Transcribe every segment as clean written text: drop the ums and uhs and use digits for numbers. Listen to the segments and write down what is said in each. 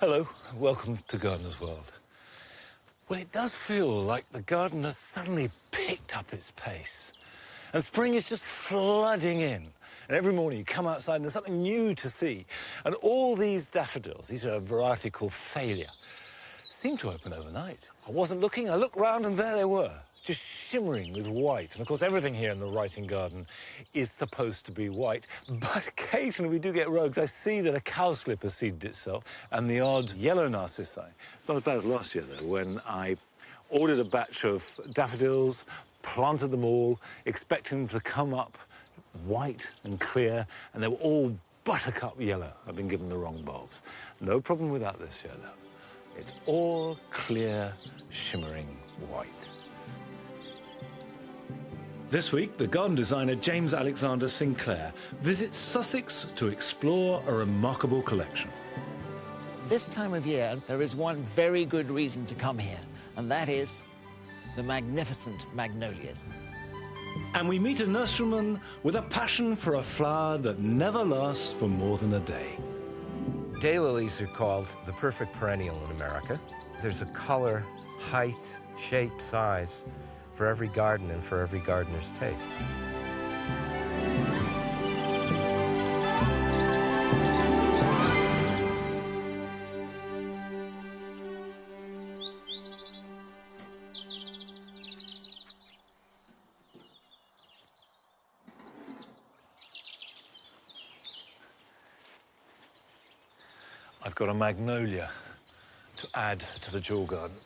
Hello, welcome to Gardener's World. Well, it does feel like the garden has suddenly picked up its pace. And spring is just flooding in. And every morning you come outside and there's something new to see. And all these daffodils, these are a variety called Thalia, seem to open overnight. I wasn't looking, I looked round and there they were, just shimmering with white. And of course, everything here in the writing garden is supposed to be white, but occasionally we do get rogues. I see that a cowslip has seeded itself and the odd yellow narcissi. Not as bad as last year, though, when I ordered a batch of daffodils, planted them all, expecting them to come up white and clear, and they were all buttercup yellow. I've been given the wrong bulbs. No problem with that this year, though. It's all clear, shimmering white. This week, the garden designer James Alexander Sinclair visits Sussex to explore a remarkable collection. This time of year, there is one very good reason to come here, and that is the magnificent magnolias. And we meet a nurseryman with a passion for a flower that never lasts for more than a day. Daylilies are called the perfect perennial in America. There's a color, height, shape, size for every garden and for every gardener's taste. I've got a magnolia to add to the jewel garden.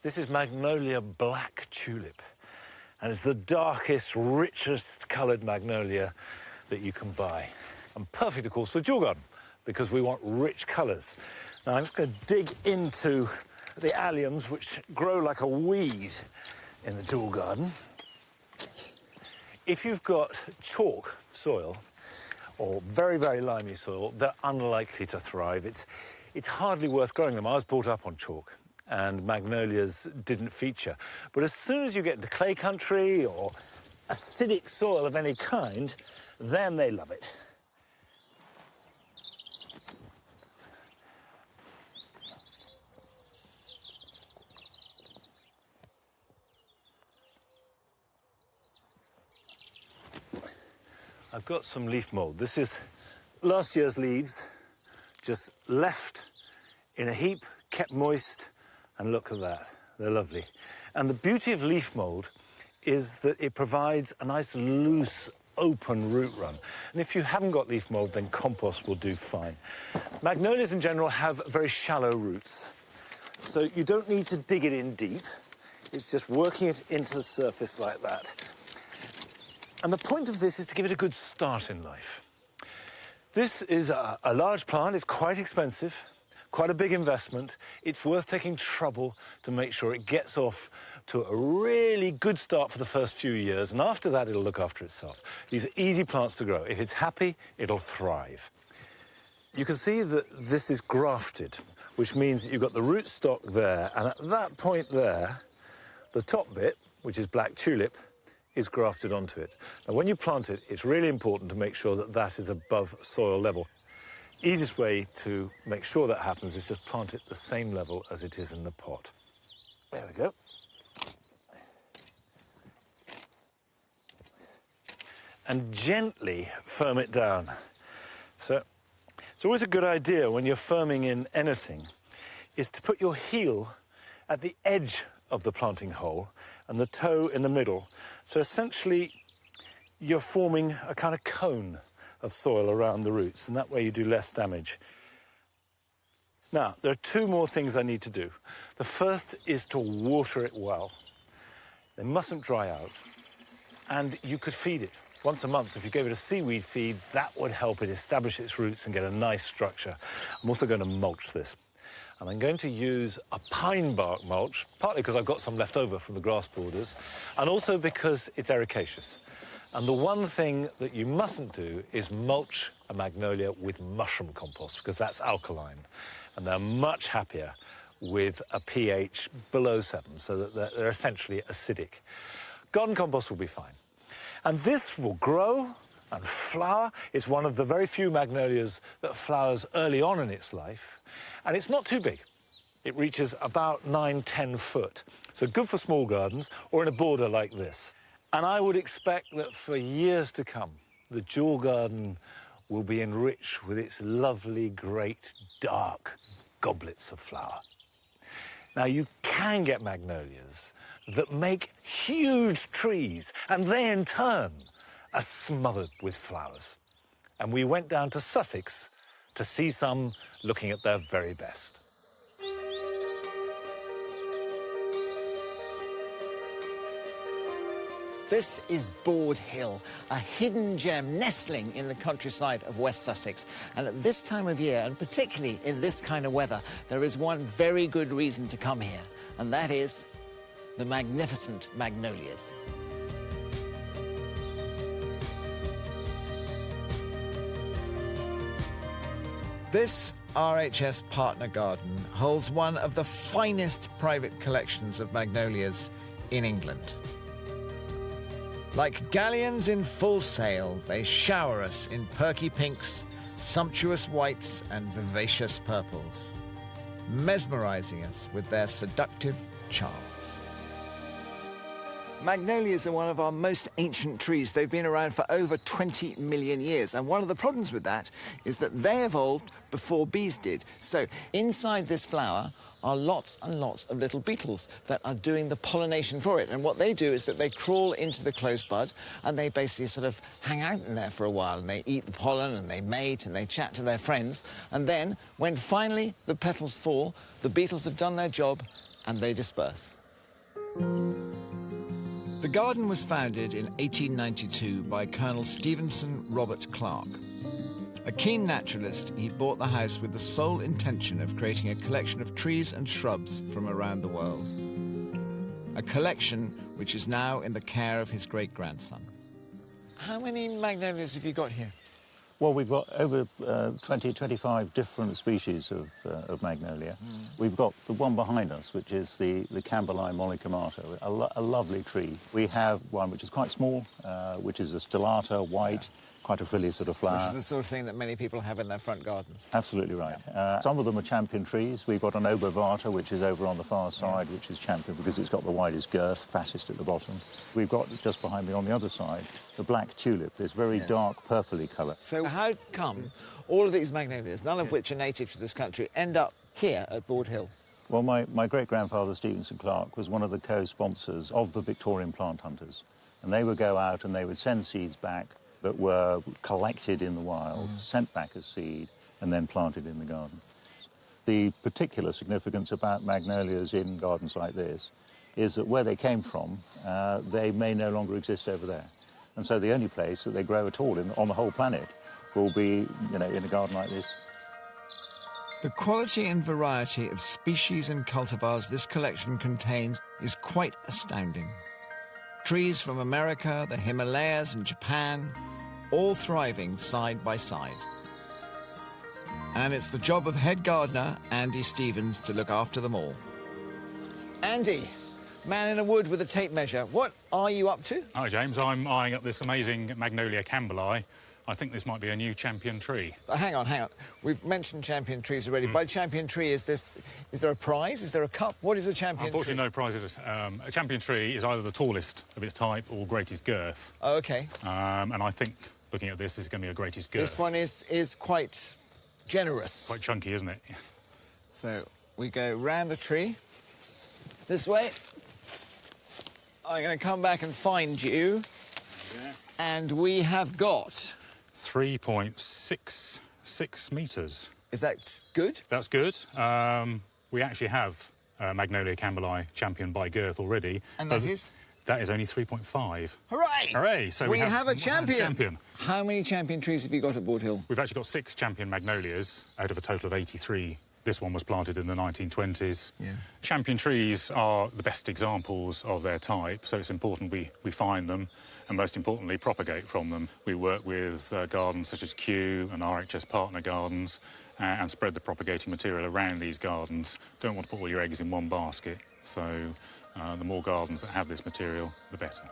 This is Magnolia Black Tulip, and it's the darkest, richest coloured magnolia that you can buy. And perfect, of course, for the jewel garden, because we want rich colours. Now, I'm just going to dig into the alliums, which grow like a weed in the jewel garden. If you've got chalk soil, or very, very limey soil, they're unlikely to thrive. It's hardly worth growing them. I was brought up on chalk, and magnolias didn't feature. But as soon as you get into clay country or acidic soil of any kind, then they love it. I've got some leaf mould. This is last year's leaves, just left in a heap, kept moist, and look at that, they're lovely. And the beauty of leaf mould is that it provides a nice, loose, open root run. And if you haven't got leaf mould, then compost will do fine. Magnolias in general have very shallow roots, so you don't need to dig it in deep. It's just working it into the surface like that. And the point of this is to give it a good start in life. This is a large plant. It's quite expensive, quite a big investment. It's worth taking trouble to make sure it gets off to a really good start for the first few years, and after that, it'll look after itself. These are easy plants to grow. If it's happy, it'll thrive. You can see that this is grafted, which means that you've got the rootstock there, and at that point there, the top bit, which is black tulip, is grafted onto it. Now, when you plant it, it's really important to make sure that that is above soil level. Easiest way to make sure that happens is just plant it the same level as it is in the pot. There we go. And gently firm it down. So it's always a good idea when you're firming in anything is to put your heel at the edge of the planting hole and the toe in the middle. So essentially, you're forming a kind of cone of soil around the roots, and that way you do less damage. Now, there are two more things I need to do. The first is to water it well. They mustn't dry out, and you could feed it once a month. If you gave it a seaweed feed, that would help it establish its roots and get a nice structure. I'm also going to mulch this. And I'm going to use a pine bark mulch, partly because I've got some left over from the grass borders, and also because it's ericaceous. And the one thing that you mustn't do is mulch a magnolia with mushroom compost, because that's alkaline. And they're much happier with a pH below 7, so that they're essentially acidic. Garden compost will be fine. And this will grow And flower is one of the very few magnolias that flowers early on in its life. And it's not too big. It reaches about 9–10 foot. So good for small gardens or in a border like this. And I would expect that for years to come, the jewel garden will be enriched with its lovely, great, dark goblets of flower. Now, you can get magnolias that make huge trees, and they, in turn, are smothered with flowers. And we went down to Sussex to see some looking at their very best. This is Board Hill, a hidden gem nestling in the countryside of West Sussex. And at this time of year, and particularly in this kind of weather, there is one very good reason to come here, and that is the magnificent magnolias. This RHS partner garden holds one of the finest private collections of magnolias in England. Like galleons in full sail, they shower us in perky pinks, sumptuous whites and vivacious purples, mesmerizing us with their seductive charms. Magnolias are one of our most ancient trees. They've been around for over 20 million years. And one of the problems with that is that they evolved before bees did. So inside this flower are lots and lots of little beetles that are doing the pollination for it. And what they do is that they crawl into the closed bud and they basically sort of hang out in there for a while, and they eat the pollen and they mate and they chat to their friends. And then when finally the petals fall, the beetles have done their job and they disperse. The garden was founded in 1892 by Colonel Stevenson Robert Clark. A keen naturalist, he bought the house with the sole intention of creating a collection of trees and shrubs from around the world. A collection which is now in the care of his great-grandson. How many magnolias have you got here? Well, we've got over 25 different species of magnolia. We've got the one behind us, which is the Campbelli mollicumata, a lovely tree. We have one which is quite small, which is a stellata, white, quite a frilly sort of flower. Which is the sort of thing that many people have in their front gardens. Absolutely right. Some of them are champion trees. We've got an obovata, which is over on the far side, which is champion because it's got the widest girth, fattest at the bottom. We've got, just behind me on the other side, the black tulip, this very dark purpley colour. So how come all of these magnolias, none of which are native to this country, end up here at Board Hill? Well, my great-grandfather, Stevenson Clark, was one of the co-sponsors of the Victorian plant hunters. And they would go out and they would send seeds back that were collected in the wild, sent back as seed, and then planted in the garden. The particular significance about magnolias in gardens like this is that where they came from, they may no longer exist over there. And so the only place that they grow at all on the whole planet will be, in a garden like this. The quality and variety of species and cultivars this collection contains is quite astounding. Trees from America, the Himalayas and Japan, all thriving side by side. And it's the job of head gardener Andy Stevens to look after them all. Andy, man in a wood with a tape measure, what are you up to? Hi, James. I'm eyeing up this amazing Magnolia Campbelli. I think this might be a new champion tree. Hang on. We've mentioned champion trees already. By champion tree, is there a prize? Is there a cup? What is a champion tree? Unfortunately, no prizes. A champion tree is either the tallest of its type or greatest girth. Oh, OK. And I think, looking at this, is going to be a greatest girth. This one is quite generous. Quite chunky, isn't it? So we go round the tree this way. I'm going to come back and find you. Yeah. And we have got 3.66 metres. Is that good? That's good. We actually have Magnolia Campbelli champion by girth already. And that is? That is only 3.5. Hooray! Hooray! So we have a champion. How many champion trees have you got at Board Hill? We've actually got 6 champion magnolias out of a total of 83. This one was planted in the 1920s. Yeah. Champion trees are the best examples of their type, so it's important we find them and, most importantly, propagate from them. We work with gardens such as Kew and RHS partner gardens and spread the propagating material around these gardens. Don't want to put all your eggs in one basket, so the more gardens that have this material, the better.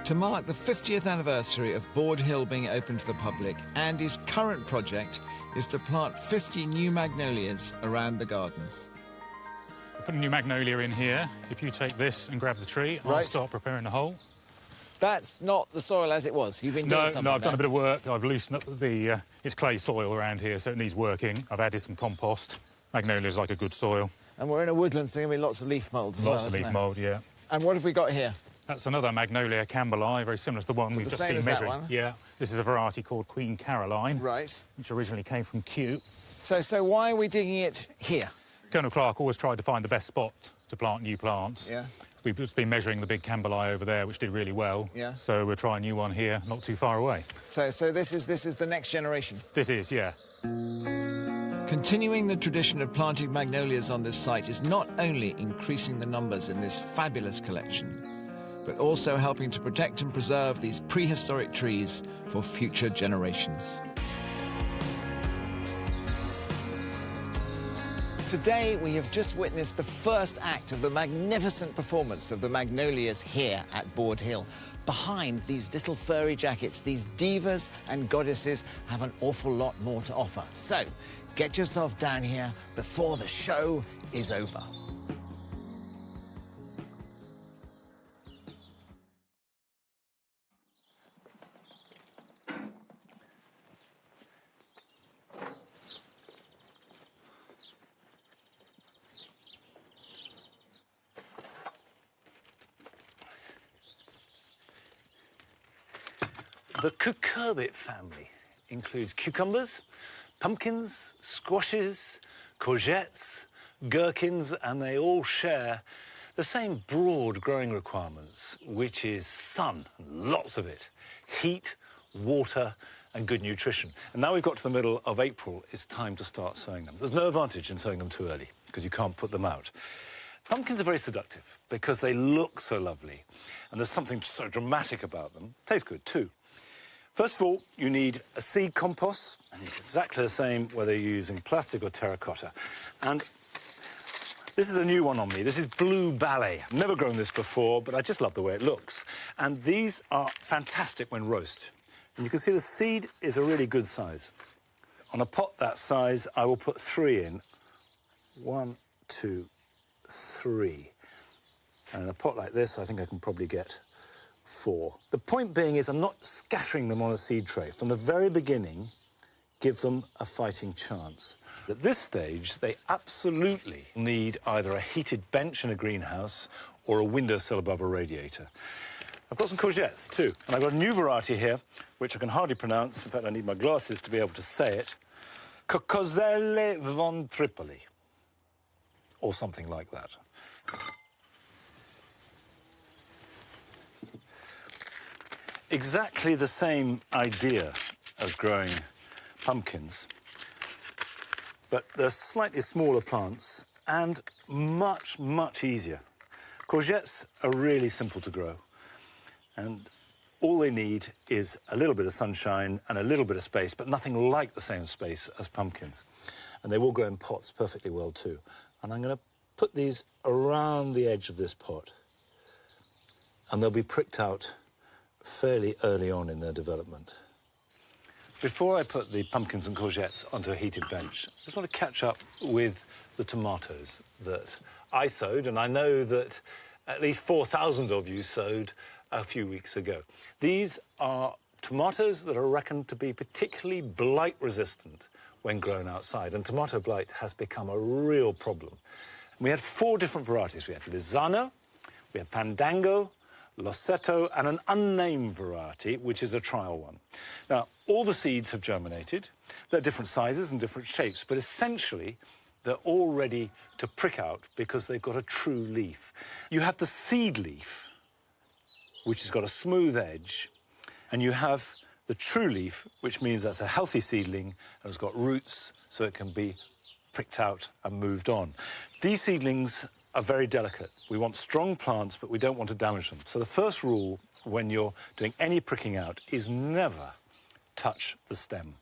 To mark the 50th anniversary of Board Hill being open to the public, Andy's current project is to plant 50 new magnolias around the gardens. We'll put a new magnolia in here. If you take this and grab the tree, I'll Right. start preparing the hole. That's not the soil as it was. You've been doing something No, I've done there. a bit of work. I've loosened up the... it's clay soil around here, so it needs working. I've added some compost. Magnolia's like a good soil. And we're in a woodland, so there's going to be lots of leaf mould as well, Lots of isn't leaf there? mould, yeah. And what have we got here? That's another Magnolia Campbelli, very similar to the one we've the just same been as that measuring. one? Yeah, this is a variety called Queen Caroline, Right. which originally came from Kew. So why are we digging it here? Colonel Clark always tried to find the best spot to plant new plants. Yeah. We've just been measuring the big Campbelli over there, which did really well. Yeah. So we'll try a new one here, not too far away. So this is the next generation. This is, yeah. Continuing the tradition of planting magnolias on this site is not only increasing the numbers in this fabulous collection, but also helping to protect and preserve these prehistoric trees for future generations. Today, we have just witnessed the first act of the magnificent performance of the magnolias here at Board Hill. Behind these little furry jackets, these divas and goddesses have an awful lot more to offer. So, get yourself down here before the show is over. The cucurbit family includes cucumbers, pumpkins, squashes, courgettes, gherkins, and they all share the same broad growing requirements, which is sun, lots of it, heat, water, and good nutrition. And now we've got to the middle of April, it's time to start sowing them. There's no advantage in sowing them too early, because you can't put them out. Pumpkins are very seductive because they look so lovely, and there's something so dramatic about them. Taste good, too. First of all, you need a seed compost, and it's exactly the same whether you're using plastic or terracotta. And this is a new one on me. This is Blue Ballet. I've never grown this before, but I just love the way it looks. And these are fantastic when roast. And you can see the seed is a really good size. On a pot that size, I will put 3 in. 1, 2, 3. And in a pot like this, I think I can probably get 4. The point being is I'm not scattering them on a seed tray. From the very beginning, give them a fighting chance. At this stage, they absolutely need either a heated bench in a greenhouse or a windowsill above a radiator. I've got some courgettes too, and I've got a new variety here, which I can hardly pronounce. In fact, I need my glasses to be able to say it. Cocoselle von Tripoli, or something like that. Exactly the same idea as growing pumpkins, but they're slightly smaller plants and much, much easier. Courgettes are really simple to grow, and all they need is a little bit of sunshine and a little bit of space, but nothing like the same space as pumpkins. And they will grow in pots perfectly well too. And I'm going to put these around the edge of this pot, and they'll be pricked out fairly early on in their development. Before I put the pumpkins and courgettes onto a heated bench, I just want to catch up with the tomatoes that I sowed, and I know that at least 4,000 of you sowed a few weeks ago. These are tomatoes that are reckoned to be particularly blight resistant when grown outside, and tomato blight has become a real problem. We had 4 different varieties. We had Lizano, we had Fandango, Lossetto, and an unnamed variety, which is a trial one. Now, all the seeds have germinated. They're different sizes and different shapes, but essentially, they're all ready to prick out because they've got a true leaf. You have the seed leaf, which has got a smooth edge, and you have the true leaf, which means that's a healthy seedling and has got roots so it can be pricked out and moved on. These seedlings are very delicate. We want strong plants, but we don't want to damage them. So the first rule when you're doing any pricking out is never touch the stem.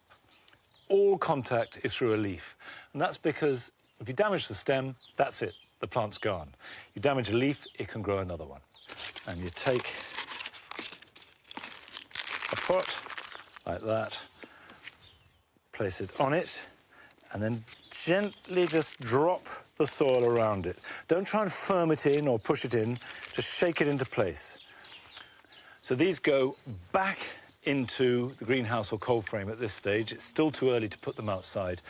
All contact is through a leaf. And that's because if you damage the stem, that's it, the plant's gone. You damage a leaf, it can grow another one. And you take a pot like that, place it on it, and then gently just drop the soil around it. Don't try and firm it in or push it in, just shake it into place. So these go back into the greenhouse or cold frame at this stage. It's still too early to put them outside,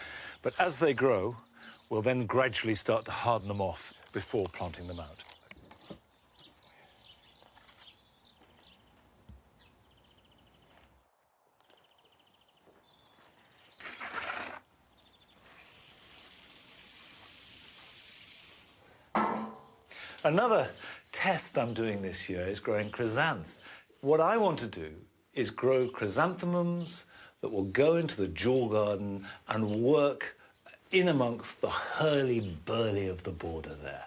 but as they grow, we'll then gradually start to harden them off before planting them out. Another test I'm doing this year is growing chrysanthemums. What I want to do is grow chrysanthemums that will go into the jaw garden and work in amongst the hurly-burly of the border there.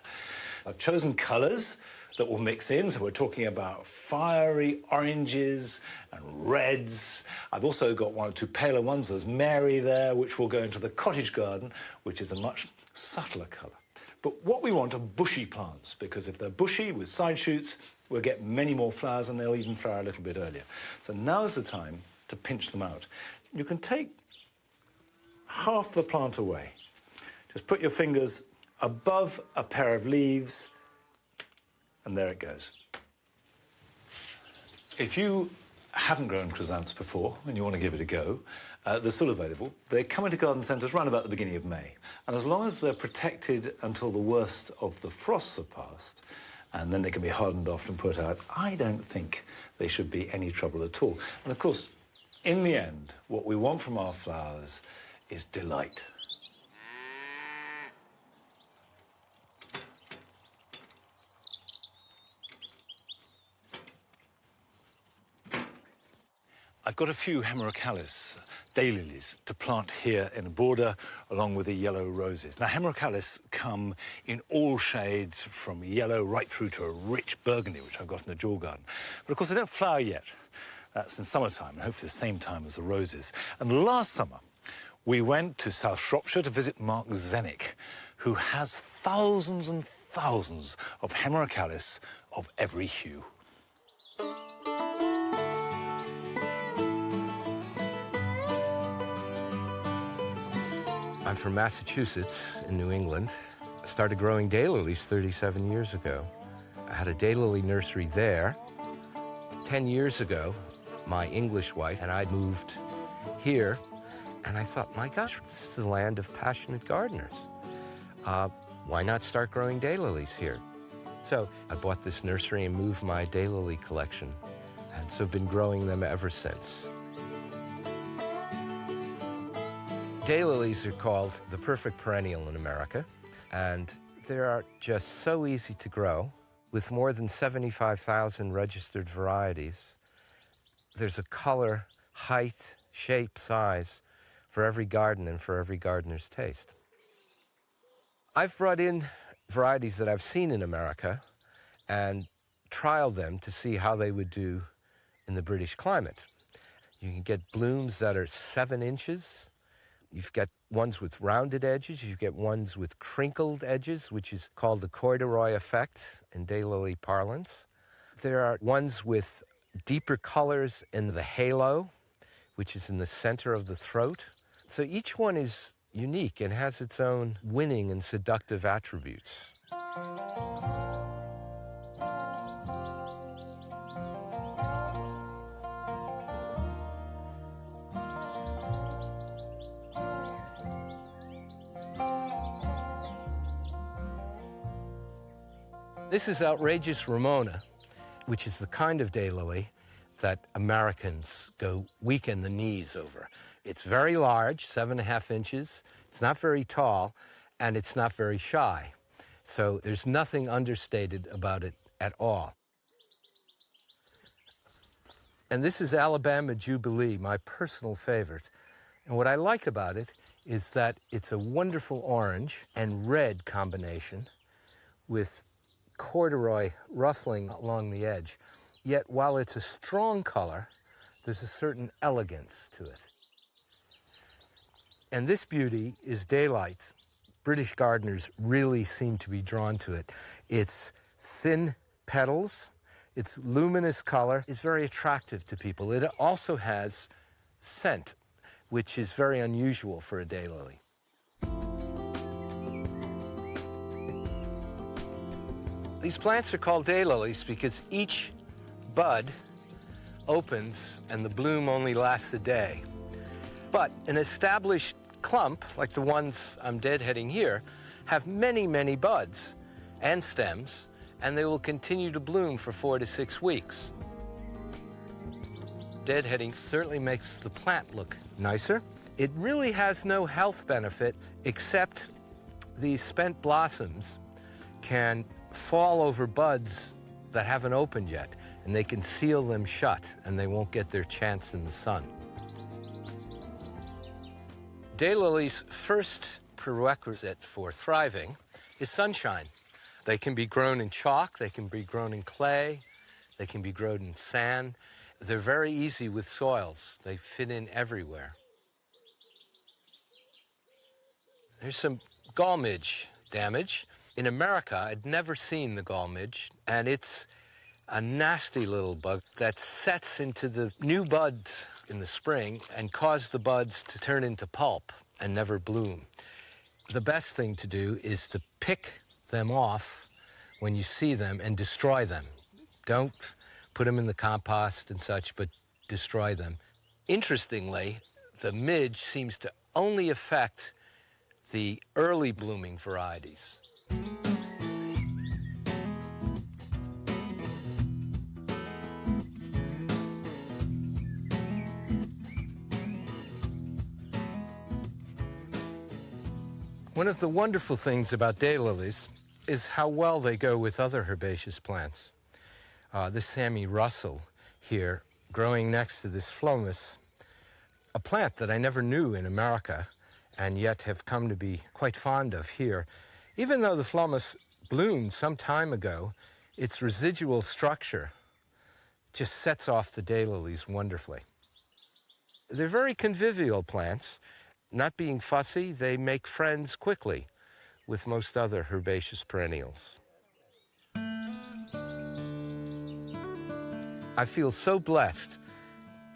I've chosen colours that will mix in, so we're talking about fiery oranges and reds. I've also got one or two paler ones. There's Mary there, which will go into the cottage garden, which is a much subtler colour. But what we want are bushy plants, because if they're bushy with side shoots, we'll get many more flowers and they'll even flower a little bit earlier. So now's the time to pinch them out. You can take half the plant away. Just put your fingers above a pair of leaves, and there it goes. If you haven't grown chrysanthemums before and you want to give it a go, they're still available. They come into garden centres around about the beginning of May. And as long as they're protected until the worst of the frosts are past, and then they can be hardened off and put out, I don't think they should be any trouble at all. And of course, in the end, what we want from our flowers is delight. I've got a few hemerocallis, daylilies, to plant here in a border along with the yellow roses. Now, hemerocallis come in all shades from yellow right through to a rich burgundy, which I've got in the jaw garden. But of course, they don't flower yet. That's in summertime, and hopefully the same time as the roses. And last summer, we went to South Shropshire to visit Mark Zenick, who has thousands and thousands of hemerocallis of every hue. I'm from Massachusetts in New England. I started growing daylilies 37 years ago. I had a daylily nursery there. 10 years ago, my English wife and I moved here, and I thought, my gosh, this is the land of passionate gardeners. Why not start growing daylilies here? So I bought this nursery and moved my daylily collection, and so I've been growing them ever since. Daylilies are called the perfect perennial in America, and they are just so easy to grow. With more than 75,000 registered varieties, there's a color, height, shape, size for every garden and for every gardener's taste. I've brought in varieties that I've seen in America and trialed them to see how they would do in the British climate. You can get blooms that are 7 inches. You've got ones with rounded edges. You get ones with crinkled edges, which is called the corduroy effect in daylily parlance. There are ones with deeper colors in the halo, which is in the center of the throat. So each one is unique and has its own winning and seductive attributes. This is outrageous Ramona, which is the kind of daylily that Americans go weak in the knees over. It's very large, 7.5 inches. It's not very tall, and it's not very shy. So there's nothing understated about it at all. And this is Alabama Jubilee, my personal favorite. And what I like about it is that it's a wonderful orange and red combination with corduroy ruffling along the edge. Yet while it's a strong color, there's a certain elegance to it. And this beauty is daylight. British gardeners really seem to be drawn to it. It's thin petals, Its luminous color is very attractive to people. It also has scent, which is very unusual for a daylily. These plants are called daylilies because each bud opens and the bloom only lasts a day. But an established clump, like the ones I'm deadheading here, have many, many buds and stems, and they will continue to bloom for 4 to 6 weeks. Deadheading certainly makes the plant look nicer. It really has no health benefit except these spent blossoms can fall over buds that haven't opened yet, and they can seal them shut and they won't get their chance in the sun. Daylilies' first prerequisite for thriving is sunshine. They can be grown in chalk, they can be grown in clay, they can be grown in sand. They're very easy with soils. They fit in everywhere. There's some gall midge damage. In America, I'd never seen the gall midge, and it's a nasty little bug that sets into the new buds in the spring and cause the buds to turn into pulp and never bloom. The best thing to do is to pick them off when you see them and destroy them. Don't put them in the compost and such, but destroy them. Interestingly, the midge seems to only affect the early blooming varieties. One of the wonderful things about daylilies is how well they go with other herbaceous plants. This Sammy Russell here, growing next to this phlomis, a plant that I never knew in America and yet have come to be quite fond of here. Even though the phlomis bloomed some time ago, its residual structure just sets off the daylilies wonderfully. They're very convivial plants. Not being fussy, they make friends quickly with most other herbaceous perennials. I feel so blessed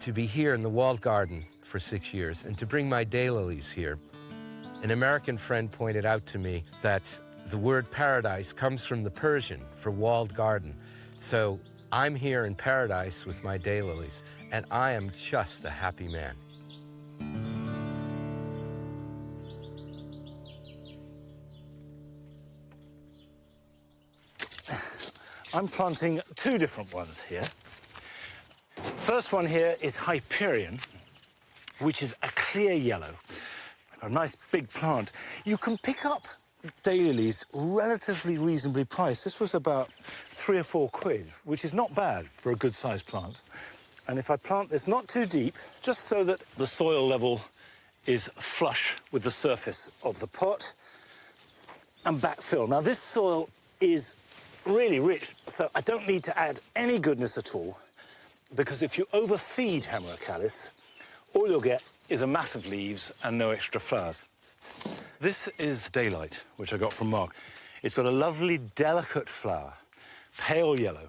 to be here in the walled garden for 6 years and to bring my daylilies here. An American friend pointed out to me that the word paradise comes from the Persian for walled garden. So I'm here in paradise with my daylilies, and I am just a happy man. I'm planting 2 different ones here. First one here is Hyperion, which is a clear yellow. A nice big plant. You can pick up daylilies relatively reasonably priced. This was about 3 or 4 quid, which is not bad for a good-sized plant. And if I plant this not too deep, just so that the soil level is flush with the surface of the pot, and backfill. Now, this soil is really rich, so I don't need to add any goodness at all, because if you overfeed Hemerocalis, all you'll get is a mass of leaves and no extra flowers. This is Daylight, which I got from Mark. It's got a lovely, delicate flower, pale yellow,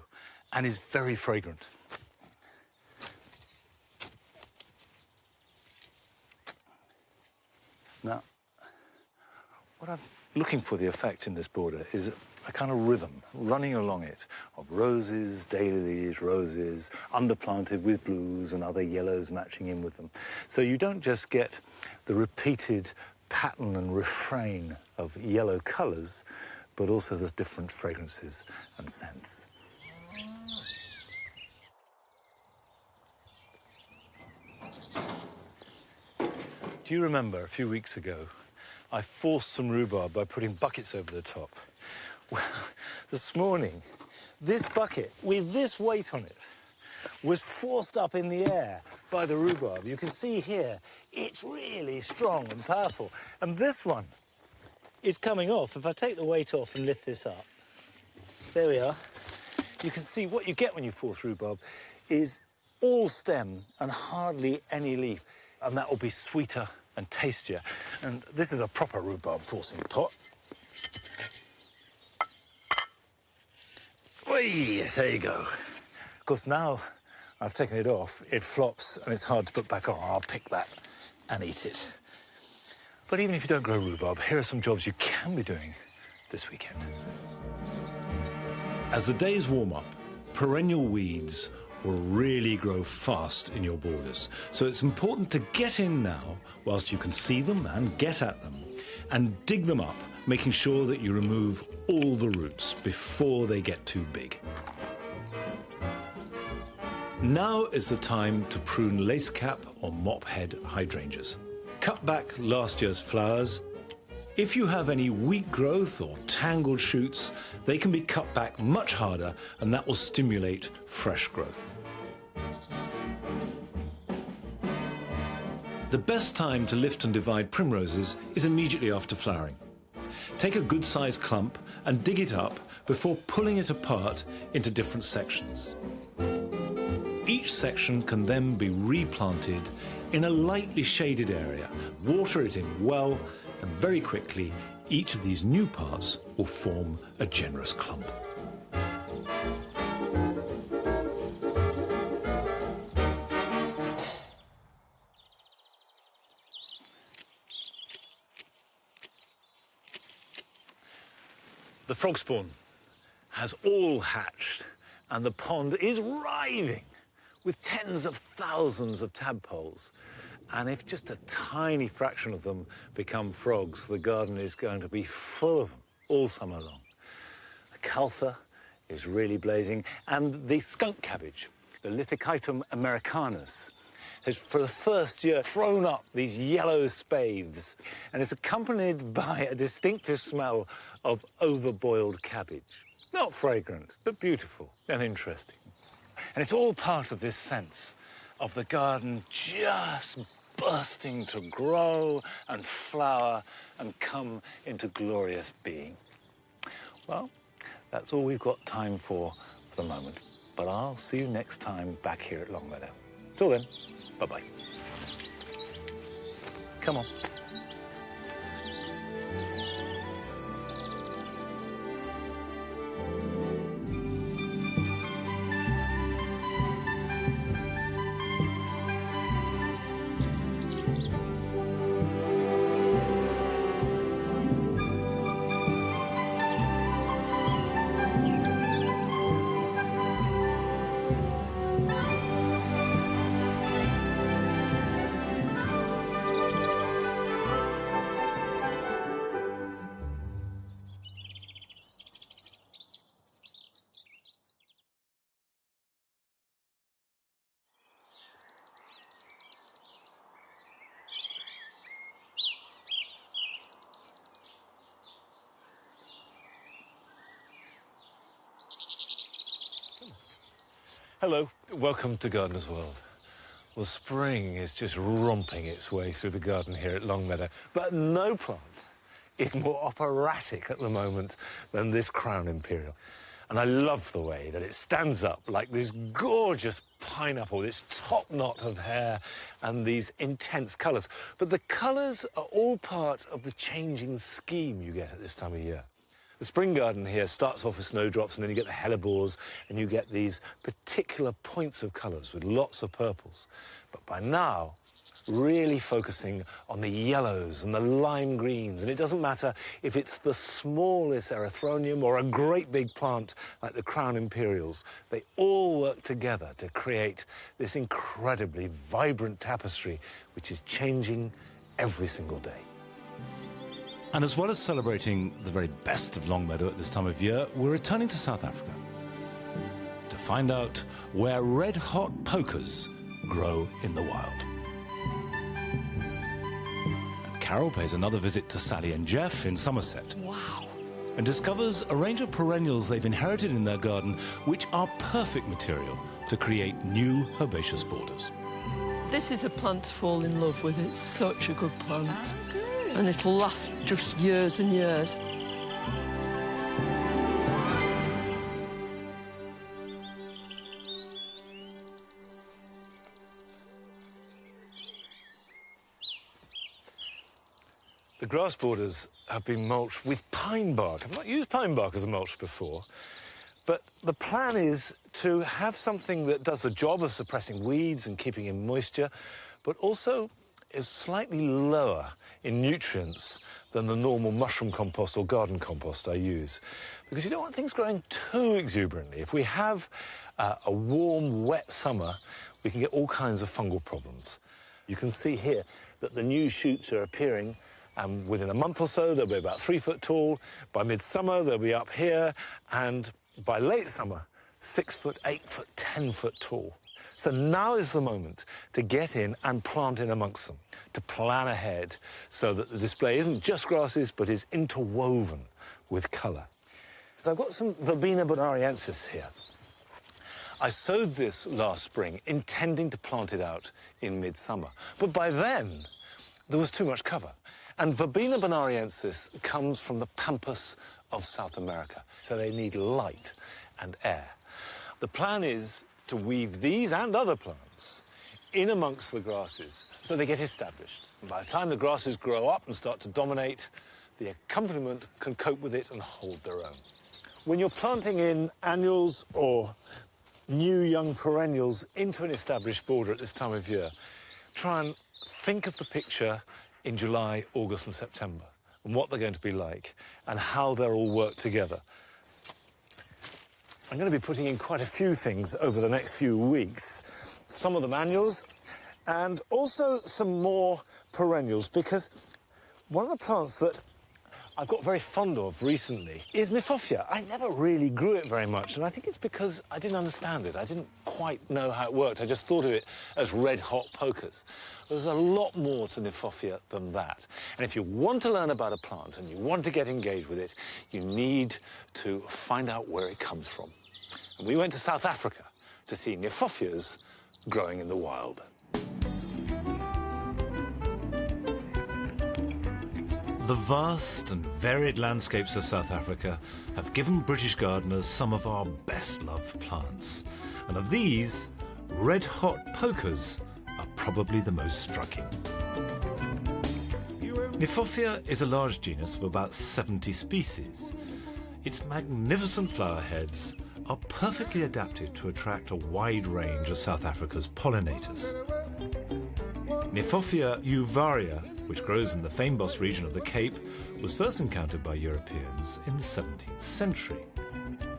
and is very fragrant. Now, what I'm looking for the effect in this border is a kind of rhythm running along it of roses, daylilies, roses, underplanted with blues and other yellows matching in with them. So you don't just get the repeated pattern and refrain of yellow colours, but also the different fragrances and scents. Do you remember a few weeks ago, I forced some rhubarb by putting buckets over the top? Well, this morning, this bucket with this weight on it was forced up in the air by the rhubarb. You can see here, it's really strong and powerful. And this one is coming off. If I take the weight off and lift this up, there we are. You can see what you get when you force rhubarb is all stem and hardly any leaf. And that will be sweeter and tastier. And this is a proper rhubarb forcing pot. Whee, there you go. Of course, now I've taken it off, it flops and it's hard to put back on. I'll pick that and eat it. But even if you don't grow rhubarb, here are some jobs you can be doing this weekend. As the days warm up, perennial weeds will really grow fast in your borders. So it's important to get in now whilst you can see them and get at them, and dig them up, making sure that you remove all the roots before they get too big. Now is the time to prune lacecap or mophead hydrangeas. Cut back last year's flowers. If you have any weak growth or tangled shoots, they can be cut back much harder, and that will stimulate fresh growth. The best time to lift and divide primroses is immediately after flowering. Take a good-sized clump and dig it up before pulling it apart into different sections. Each section can then be replanted in a lightly shaded area. Water it in well, and very quickly, each of these new parts will form a generous clump. The frog spawn has all hatched, and the pond is writhing with tens of thousands of tadpoles. And if just a tiny fraction of them become frogs, the garden is going to be full of them all summer long. The caltha is really blazing, and the skunk cabbage, the Lithochitum americanus, has for the first year thrown up these yellow spathes, and it's accompanied by a distinctive smell of overboiled cabbage. Not fragrant, but beautiful and interesting. And it's all part of this sense of the garden just bursting to grow and flower and come into glorious being. Well, that's all we've got time for the moment. But I'll see you next time back here at Longmeadow. Till then, bye-bye. Come on. Hello, welcome to Gardener's World. Well, spring is just romping its way through the garden here at Longmeadow, but no plant is more operatic at the moment than this Crown Imperial. And I love the way that it stands up like this gorgeous pineapple, this top knot of hair and these intense colours. But the colours are all part of the changing scheme you get at this time of year. The spring garden here starts off with snowdrops, and then you get the hellebores, and you get these particular points of colours with lots of purples. But by now, really focusing on the yellows and the lime greens. And it doesn't matter if it's the smallest erythronium or a great big plant like the Crown Imperials. They all work together to create this incredibly vibrant tapestry, which is changing every single day. And as well as celebrating the very best of Longmeadow at this time of year, we're returning to South Africa to find out where red-hot pokers grow in the wild. And Carol pays another visit to Sally and Jeff in Somerset. Wow. And discovers a range of perennials they've inherited in their garden which are perfect material to create new herbaceous borders. This is a plant to fall in love with. It's such a good plant. And it'll last just years and years. The grass borders have been mulched with pine bark. I've not used pine bark as a mulch before, But the plan is to have something that does the job of suppressing weeds and keeping in moisture, but also is slightly lower in nutrients than the normal mushroom compost or garden compost I use. Because you don't want things growing too exuberantly. If we have a warm, wet summer, we can get all kinds of fungal problems. You can see here that the new shoots are appearing. Within a month or so, they'll be about 3 foot tall. By midsummer, they'll be up here. And by late summer, 6 foot, 8 foot, 10 foot tall. So now is the moment to get in and plant in amongst them, to plan ahead so that the display isn't just grasses, but is interwoven with colour. So I've got some Verbena bonariensis here. I sowed this last spring, intending to plant it out in midsummer. But by then, there was too much cover. And Verbena bonariensis comes from the pampas of South America, so they need light and air. The plan is to weave these and other plants in amongst the grasses so they get established. And by the time the grasses grow up and start to dominate, the accompaniment can cope with it and hold their own. When you're planting in annuals or new young perennials into an established border at this time of year, try and think of the picture in July, August and September and what they're going to be like and how they'll all work together. I'm going to be putting in quite a few things over the next few weeks, some of them annuals and also some more perennials, because one of the plants that I've got very fond of recently is Kniphofia. I never really grew it very much, and I think it's because I didn't understand it. I didn't quite know how it worked. I just thought of it as red-hot pokers. There's a lot more to Kniphofia than that. And if you want to learn about a plant and you want to get engaged with it, you need to find out where it comes from. And we went to South Africa to see Kniphophias growing in the wild. The vast and varied landscapes of South Africa have given British gardeners some of our best-loved plants. And of these, red-hot pokers are probably the most striking. Kniphofia is a large genus of about 70 species. Its magnificent flower heads are perfectly adapted to attract a wide range of South Africa's pollinators. Kniphofia uvaria, which grows in the Fynbos region of the Cape, was first encountered by Europeans in the 17th century.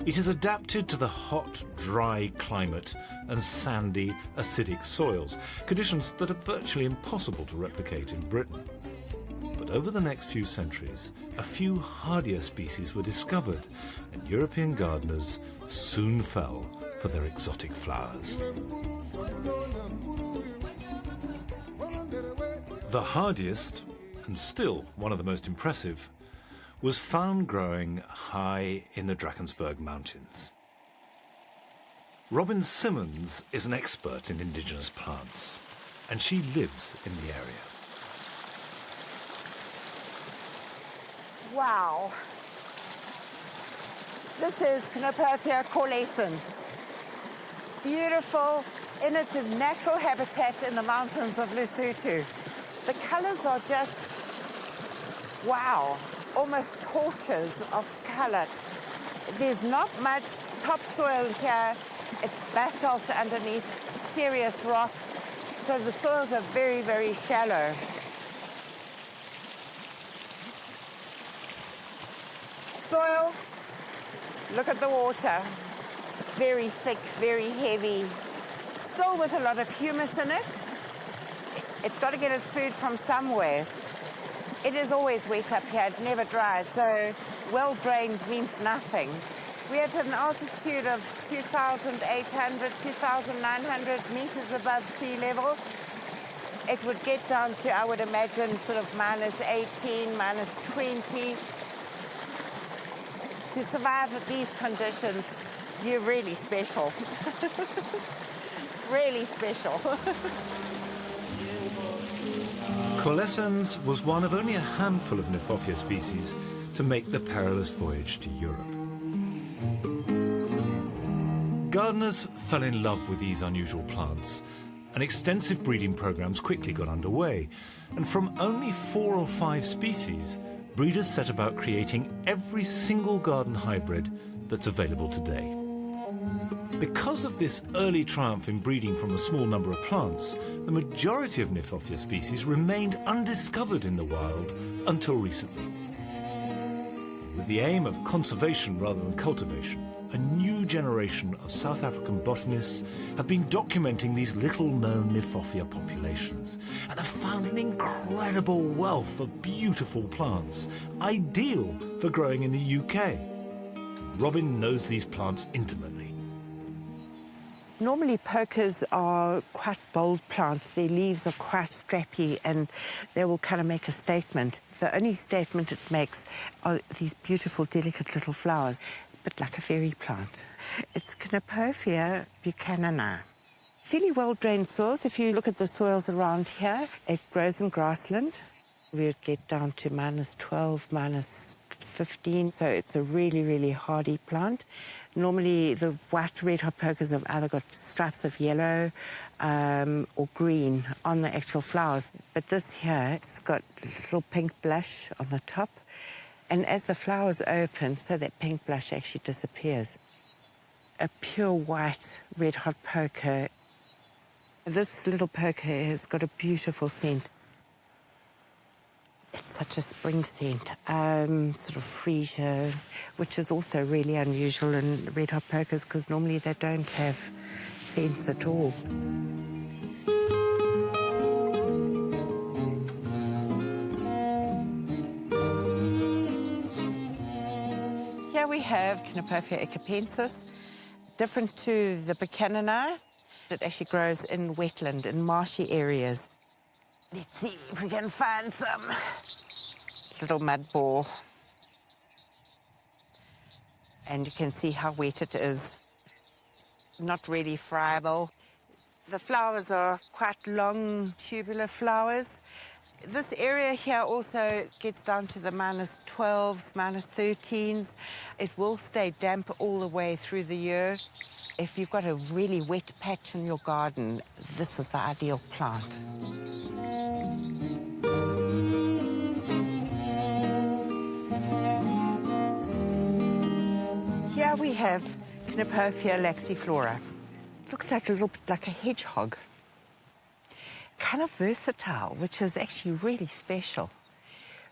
It is adapted to the hot, dry climate and sandy, acidic soils, conditions that are virtually impossible to replicate in Britain. But over the next few centuries, a few hardier species were discovered, and European gardeners soon fell for their exotic flowers. The hardiest, and still one of the most impressive, was found growing high in the Drakensberg Mountains. Robin Simmons is an expert in indigenous plants, and she lives in the area. Wow. This is Kniphofia coalescens. Beautiful in its natural habitat in the mountains of Lesotho. The colours are just, wow, almost torches of colour. There's not much topsoil here. It's basalt underneath, serious rock. So the soils are very, very shallow. Soil, look at the water. Very thick, very heavy. Still with a lot of humus in it. It's got to get its food from somewhere. It is always wet up here, it never dries, so well-drained means nothing. We're at an altitude of 2,800, 2,900 meters above sea level. It would get down to, I would imagine, sort of minus 18, minus 20. To survive at these conditions, you're really special. Really special. Coalescens was one of only a handful of Kniphofia species to make the perilous voyage to Europe. Gardeners fell in love with these unusual plants, and extensive breeding programs quickly got underway. And from only 4 or 5 species, breeders set about creating every single garden hybrid that's available today. Because of this early triumph in breeding from a small number of plants, the majority of Kniphofia species remained undiscovered in the wild until recently. With the aim of conservation rather than cultivation, a new generation of South African botanists have been documenting these little-known Kniphofia populations and have found an incredible wealth of beautiful plants, ideal for growing in the UK. Robin knows these plants intimately. Normally pokers are quite bold plants. Their leaves are quite strappy and they will kind of make a statement. The only statement it makes are these beautiful, delicate little flowers, a bit like a fairy plant. It's Kniphofia buchanani. Fairly well-drained soils. If you look at the soils around here, it grows in grassland. We would get down to -12, -15, so it's a really, really hardy plant. Normally, the white red-hot pokers have either got stripes of yellow or green on the actual flowers. But this here, it's got a little pink blush on the top. And as the flowers open, so that pink blush actually disappears. A pure white red-hot poker. This little poker has got a beautiful scent. It's such a spring scent, sort of freesia, which is also really unusual in red-hot pokers because normally they don't have scents at all. Here we have Kniphofia echipensis, different to the buchanani. It actually grows in wetland, in marshy areas. Let's see if we can find some little mud ball. And you can see how wet it is. Not really friable. The flowers are quite long, tubular flowers. This area here also gets down to the -12s, -13s. It will stay damp all the way through the year. If you've got a really wet patch in your garden, this is the ideal plant. Here we have Kniphofia laxiflora. Looks like a little bit like a hedgehog. Kind of versatile, which is actually really special.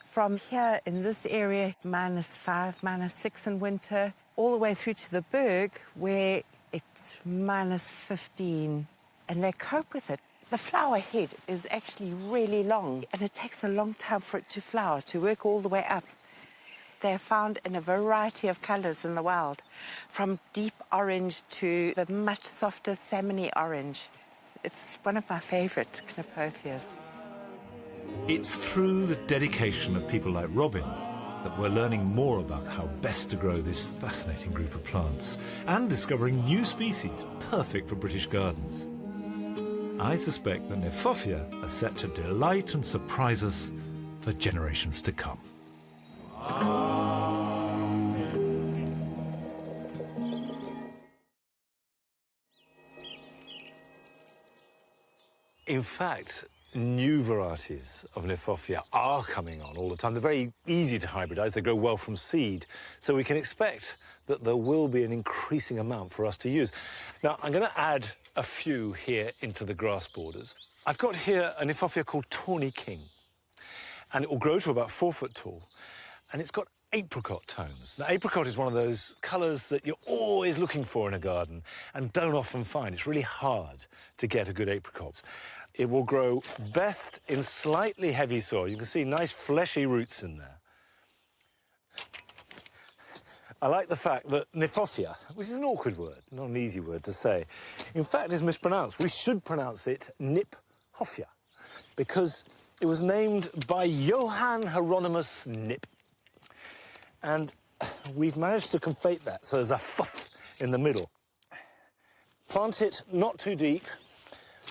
From here in this area, -5, -6 in winter, all the way through to the Berg, where it's -15, and they cope with it. The flower head is actually really long, and it takes a long time for it to flower, to work all the way up. They're found in a variety of colours in the wild, from deep orange to the much softer salmony orange. It's one of my favourite Kniphophias. It's through the dedication of people like Robin that we're learning more about how best to grow this fascinating group of plants and discovering new species perfect for British gardens. I suspect that Kniphofia are set to delight and surprise us for generations to come. In fact, new varieties of Kniphofia are coming on all the time. They're very easy to hybridize. They grow well from seed. So we can expect that there will be an increasing amount for us to use. Now, I'm going to add a few here into the grass borders. I've got here a Kniphofia called Tawny King, and it will grow to about 4 foot tall, and it's got apricot tones. Now, apricot is one of those colours that you're always looking for in a garden and don't often find. It's really hard to get a good apricot. It will grow best in slightly heavy soil. You can see nice fleshy roots in there. I like the fact that Kniphofia, which is an awkward word, not an easy word to say, in fact is mispronounced. We should pronounce it Kniphofia, because it was named by Johann Hieronymus Knipp. And we've managed to conflate that, so there's a f in the middle. Plant it not too deep,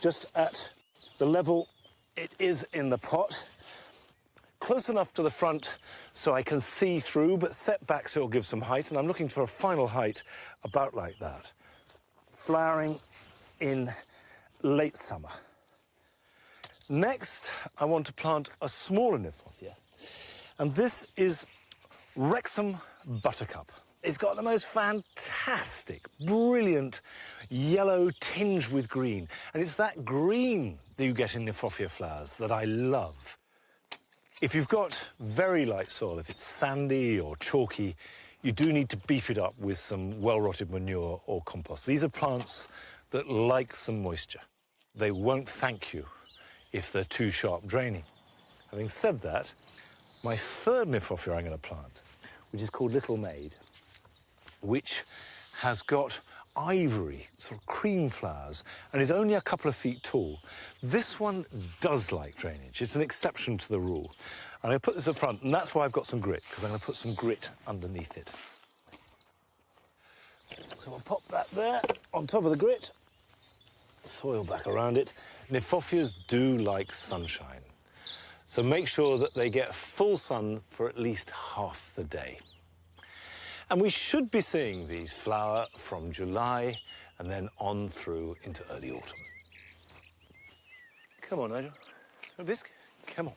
just at the level it is in the pot. Close enough to the front so I can see through, but set back so it'll give some height, and I'm looking for a final height about like that. Flowering in late summer. Next, I want to plant a smaller Kniphofia, and this is Wrexham Buttercup. It's got the most fantastic, brilliant yellow tinge with green. And it's that green that you get in Nephrophia flowers that I love. If you've got very light soil, if it's sandy or chalky, you do need to beef it up with some well-rotted manure or compost. These are plants that like some moisture. They won't thank you if they're too sharp draining. Having said that, my third Nephrophia I'm going to plant, which is called Little Maid, which has got ivory, sort of cream flowers, and is only a couple of feet tall. This one does like drainage. It's an exception to the rule. I'm going to put this up front, and that's why I've got some grit, because I'm going to put some grit underneath it. So I'll pop that there on top of the grit, soil back around it. Nephrophias do like sunshine, so make sure that they get full sun for at least half the day. And we should be seeing these flower from July and then on through into early autumn. Come on, Nigel. A bisque? Come on.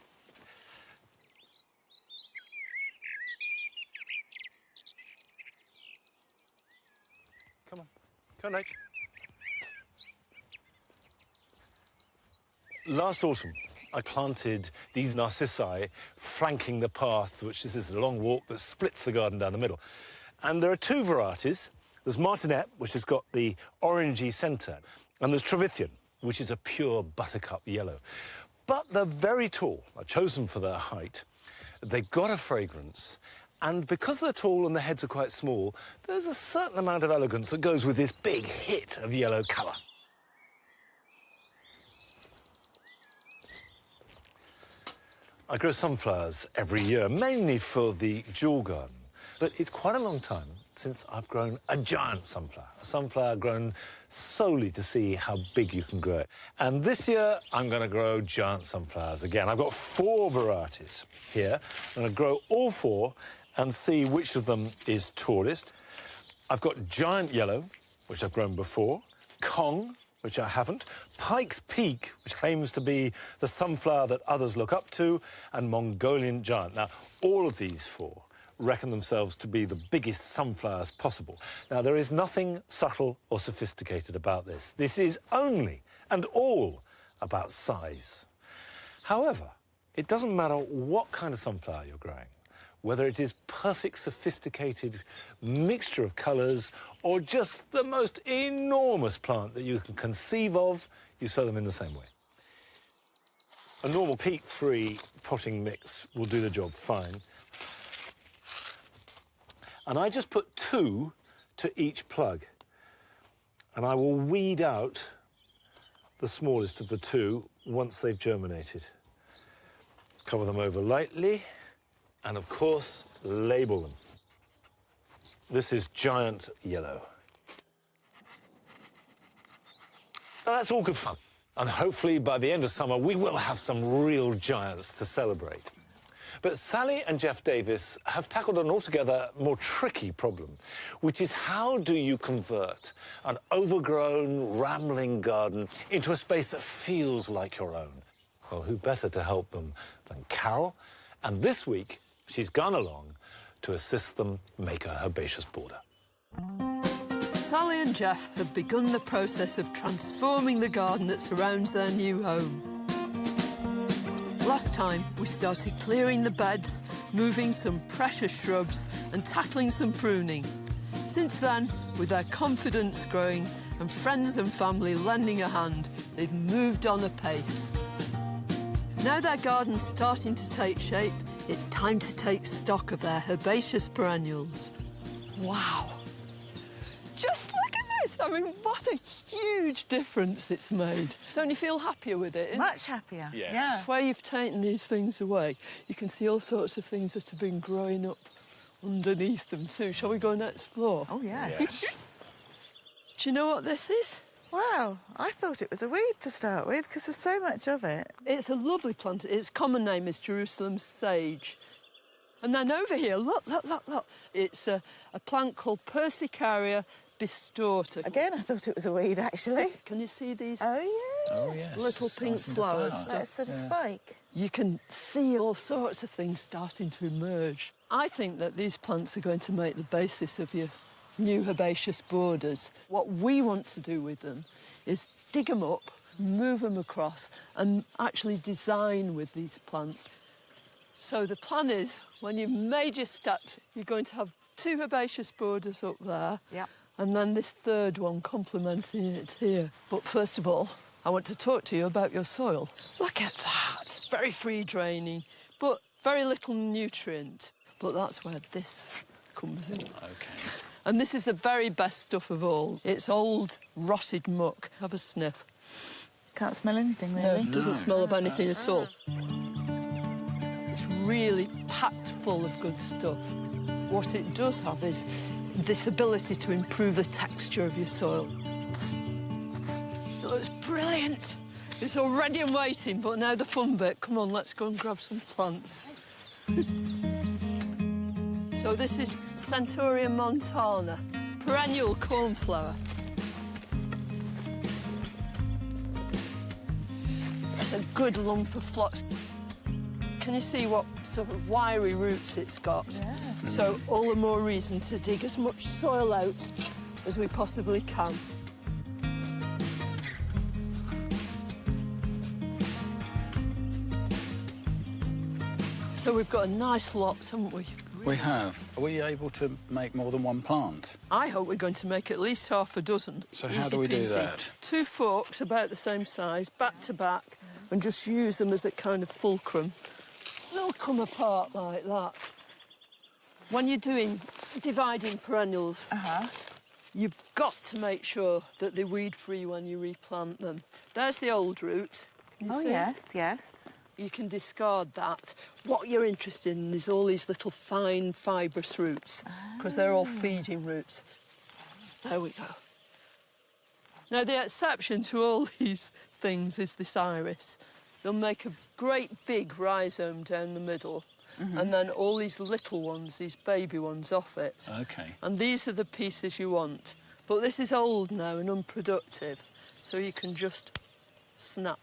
Come on. Come on, Nigel. Last autumn, I planted these narcissi flanking the path, which this is a long walk that splits the garden down the middle. And there are two varieties. There's Martinet, which has got the orangey centre, and there's Trevithian, which is a pure buttercup yellow. But they're very tall. I chose them for their height. They've got a fragrance, and because they're tall and the heads are quite small, there's a certain amount of elegance that goes with this big hit of yellow colour. I grow sunflowers every year, mainly for the jewel garden. But it's quite a long time since I've grown a giant sunflower, a sunflower grown solely to see how big you can grow it. And this year, I'm going to grow giant sunflowers again. I've got 4 varieties here. I'm going to grow all 4 and see which of them is tallest. I've got giant yellow, which I've grown before, Kong, which I haven't, Pike's Peak, which claims to be the sunflower that others look up to, and Mongolian giant. Now, all of these 4 reckon themselves to be the biggest sunflowers possible. Now, there is nothing subtle or sophisticated about this. This is only and all about size. However, it doesn't matter what kind of sunflower you're growing, whether it is perfect, sophisticated mixture of colours or just the most enormous plant that you can conceive of, you sow them in the same way. A normal peat-free potting mix will do the job fine. And I just put 2 to each plug. And I will weed out the smallest of the 2 once they've germinated. Cover them over lightly, and of course, label them. This is giant yellow. Now, that's all good fun. And hopefully by the end of summer, we will have some real giants to celebrate. But Sally and Jeff Davis have tackled an altogether more tricky problem, which is how do you convert an overgrown, rambling garden into a space that feels like your own? Well, who better to help them than Carol? And this week, she's gone along to assist them make a herbaceous border. Sally and Jeff have begun the process of transforming the garden that surrounds their new home. Last time, we started clearing the beds, moving some precious shrubs and tackling some pruning. Since then, with their confidence growing and friends and family lending a hand, they've moved on apace. Now their garden's starting to take shape, it's time to take stock of their herbaceous perennials. Wow! Just look at this! I mean, what a huge difference it's made. Don't you feel happier with it? Much happier. Yes. Yeah. Where you've taken these things away, you can see all sorts of things that have been growing up underneath them too. Shall we go and explore? Oh, yes. Do you know what this is? Wow, I thought it was a weed to start with because there's so much of it. It's a lovely plant. Its common name is Jerusalem sage. And then over here, look. It's a plant called Persicaria bistorta. Again, I thought it was a weed, actually. Can you see these Oh, yeah. Oh, yes. little pink Starting to flowers? flower. That's sort of spike. You can see all sorts of things starting to emerge. I think that these plants are going to make the basis of your new herbaceous borders. What we want to do with them is dig them up, move them across, and actually design with these plants. So the plan is, when you've made your steps, you're going to have 2 herbaceous borders up there, Yep. and then this third one complementing it here. But first of all, I want to talk to you about your soil. Look at that. Very free draining, but very little nutrient. But that's where this comes in. OK. And this is the very best stuff of all. It's old, rotted muck. Have a sniff. Can't smell anything, No, really. it doesn't smell of anything at all. It's really packed full of good stuff. What it does have is this ability to improve the texture of your soil. It looks brilliant. It's all ready and waiting, but now the fun bit. Come on, let's go and grab some plants. So this is Centaurea montana, perennial cornflower. It's a good lump of phlox. Can you see what sort of wiry roots it's got? Yeah. So all the more reason to dig as much soil out as we possibly can. So we've got a nice lot, haven't we? We have. Are we able to make more than one plant? I hope we're going to make at least half a dozen. So how Easy do we do peasy. that? 2 forks about the same size, back to back, and just use them as a kind of fulcrum. They'll come apart like that. When you're dividing perennials, you've got to make sure that they're weed-free when you replant them. There's the old root. Can you Oh, see? yes, yes. You can discard that. What you're interested in is all these little fine fibrous roots, because they're all feeding roots. There we go. Now, the exception to all these things is this iris. They'll make a great big rhizome down the middle, and then all these little ones, these baby ones, off it. OK. And these are the pieces you want. But this is old now and unproductive, so you can just snap.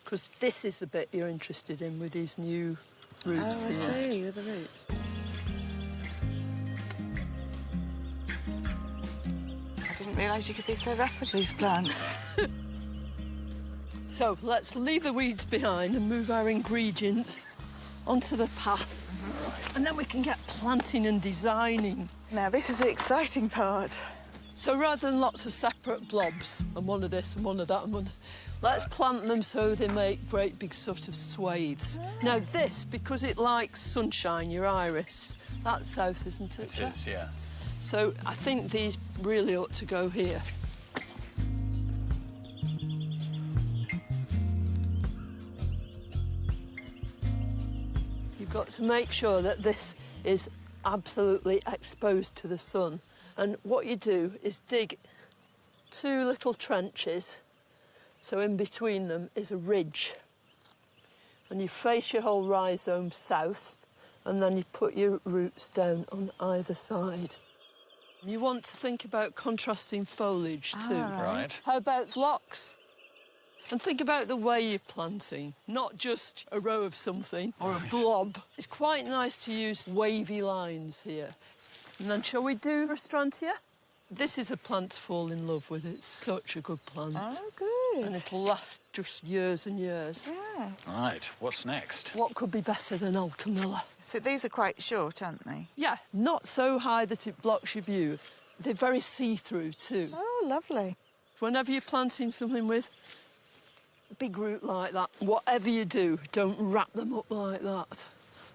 Because this is the bit you're interested in with these new roots Oh, here. I see, with the roots. I didn't realise you could be so rough with these plants. So let's leave the weeds behind and move our ingredients onto the path. And then we can get planting and designing. Now, this is the exciting part. So rather than lots of separate blobs, and one of this and one of that and one... Let's plant them so they make great big sort of swathes. Now this, because it likes sunshine, your iris, that's south, isn't it? It is, yeah. So I think these really ought to go here. You've got to make sure that this is absolutely exposed to the sun. And what you do is dig 2 little trenches. So in between them is a ridge. And you face your whole rhizome south, and then you put your roots down on either side. You want to think about contrasting foliage too. Right. How about phlox? And think about the way you're planting, not just a row of something or a blob. It's quite nice to use wavy lines here. And then shall we do Restrantia? This is a plant to fall in love with. It's such a good plant. Oh, good. And it'll last just years and years. Yeah. Right, what's next? What could be better than Alchemilla? So these are quite short, aren't they? Yeah, not so high that it blocks your view. They're very see-through too. Oh, lovely. Whenever you're planting something with a big root like that, whatever you do, don't wrap them up like that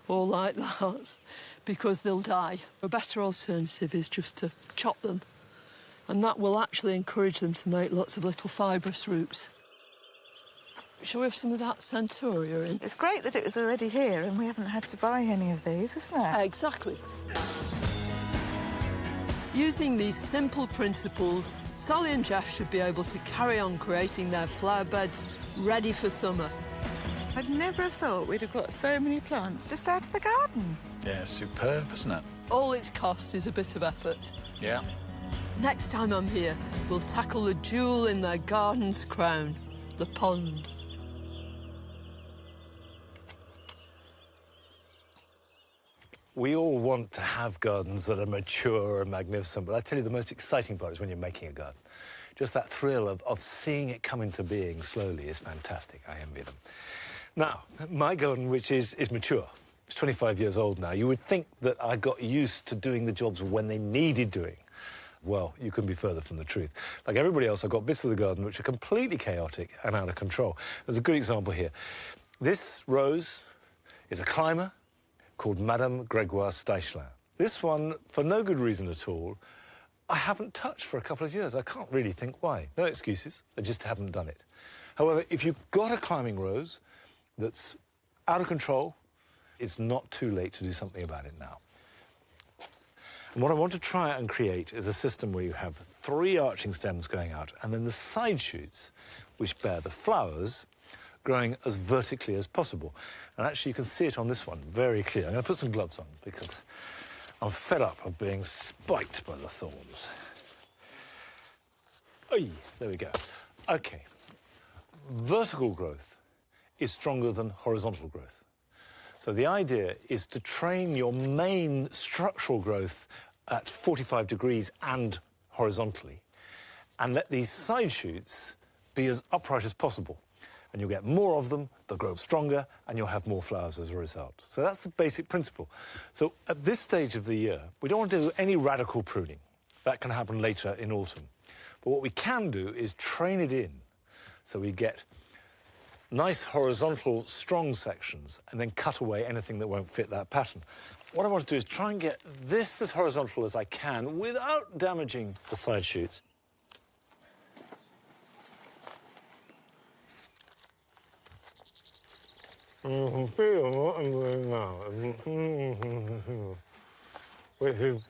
or like that, because they'll die. A better alternative is just to chop them, and that will actually encourage them to make lots of little fibrous roots. Shall we have some of that Centaurea in? It's great that it was already here and we haven't had to buy any of these, isn't it? Exactly. Using these simple principles, Sally and Jeff should be able to carry on creating their flower beds ready for summer. I'd never have thought we'd have got so many plants just out of the garden. Yeah, superb, isn't it? All it's cost is a bit of effort. Yeah. Next time I'm here, we'll tackle the jewel in their garden's crown, the pond. We all want to have gardens that are mature and magnificent, but I tell you, the most exciting part is when you're making a garden. Just that thrill of seeing it come into being slowly is fantastic. I envy them. Now, my garden, which is mature, it's 25 years old now. You would think that I got used to doing the jobs when they needed doing. Well, you couldn't be further from the truth. Like everybody else, I've got bits of the garden which are completely chaotic and out of control. There's a good example here. This rose is a climber called Madame Gregoire Steichelin. This one, for no good reason at all, I haven't touched for a couple of years. I can't really think why. No excuses, I just haven't done it. However, if you've got a climbing rose that's out of control, it's not too late to do something about it now. And what I want to try and create is a system where you have 3 arching stems going out and then the side shoots, which bear the flowers, growing as vertically as possible. And actually, you can see it on this one very clear. I'm going to put some gloves on because I'm fed up of being spiked by the thorns. Oy, there we go. OK. Vertical growth is stronger than horizontal growth. So the idea is to train your main structural growth at 45 degrees and horizontally, and let these side shoots be as upright as possible. And you'll get more of them, they'll grow stronger, and you'll have more flowers as a result. So that's the basic principle. So at this stage of the year, we don't want to do any radical pruning. That can happen later in autumn. But what we can do is train it in so we get nice horizontal, strong sections, and then cut away anything that won't fit that pattern. What I want to do is try and get this as horizontal as I can without damaging the side shoots. You can feel what I'm doing now. You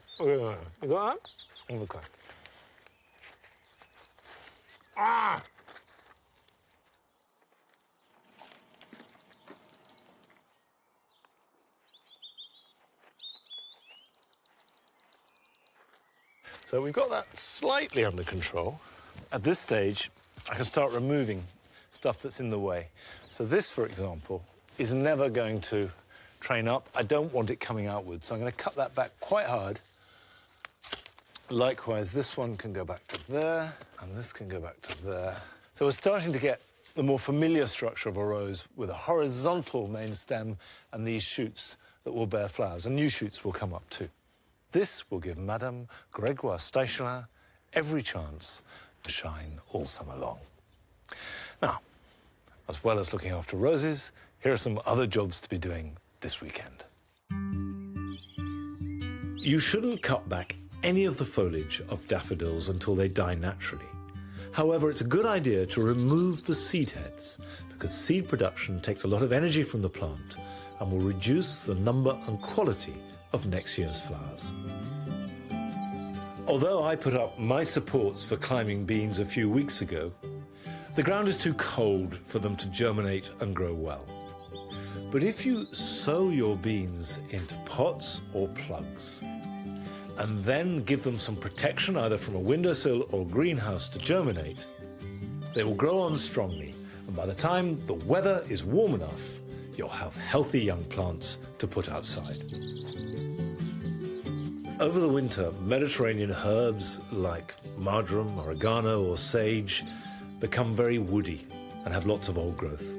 got that? Okay. Ah! So we've got that slightly under control. At this stage, I can start removing stuff that's in the way. So this, for example, is never going to train up. I don't want it coming outwards, so I'm going to cut that back quite hard. Likewise, this one can go back to there, and this can go back to there. So we're starting to get the more familiar structure of a rose with a horizontal main stem and these shoots that will bear flowers, and new shoots will come up too. This will give Madame Gregoire Steichelin every chance to shine all summer long. Now, as well as looking after roses, here are some other jobs to be doing this weekend. You shouldn't cut back any of the foliage of daffodils until they die naturally. However, it's a good idea to remove the seed heads because seed production takes a lot of energy from the plant and will reduce the number and quality of next year's flowers. Although I put up my supports for climbing beans a few weeks ago, the ground is too cold for them to germinate and grow well. But if you sow your beans into pots or plugs, and then give them some protection either from a windowsill or greenhouse to germinate, they will grow on strongly, and by the time the weather is warm enough, you'll have healthy young plants to put outside. Over the winter, Mediterranean herbs like marjoram, oregano or sage become very woody and have lots of old growth.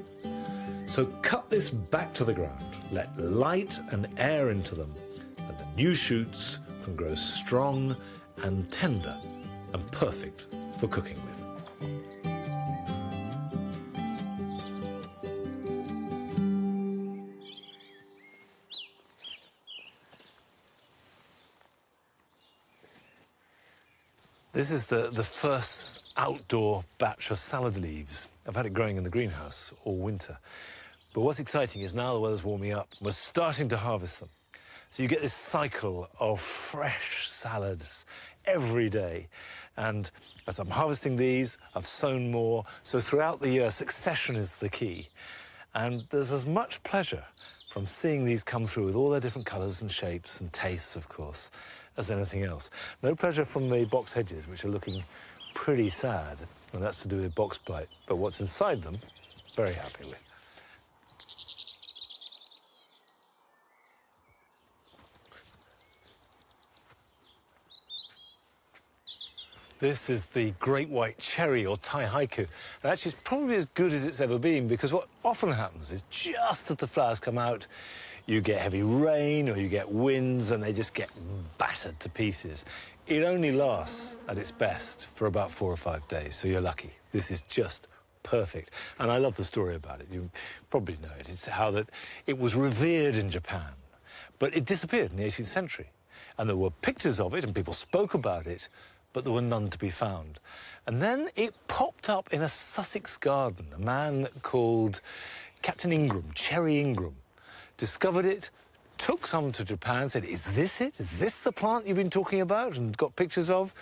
So cut this back to the ground, let light and air into them, and the new shoots can grow strong and tender and perfect for cooking with. This is the first outdoor batch of salad leaves. I've had it growing in the greenhouse all winter. But what's exciting is now the weather's warming up, we're starting to harvest them. So you get this cycle of fresh salads every day. And as I'm harvesting these, I've sown more. So throughout the year, succession is the key. And there's as much pleasure from seeing these come through with all their different colours and shapes and tastes, of course, as anything else. No pleasure from the box hedges, which are looking pretty sad, and that's to do with box blight. But what's inside them, very happy with. This is the great white cherry, or Tai Haiku. And actually, it's probably as good as it's ever been, because what often happens is just as the flowers come out, you get heavy rain or you get winds and they just get battered to pieces. It only lasts at its best for about 4 or 5 days, so you're lucky. This is just perfect. And I love the story about it. You probably know it. It's how that it was revered in Japan, but it disappeared in the 18th century. And there were pictures of it and people spoke about it, but there were none to be found. And then it popped up in a Sussex garden. A man called Captain Ingram, Cherry Ingram, discovered it, took some to Japan, said, is this it? Is this the plant you've been talking about and got pictures of?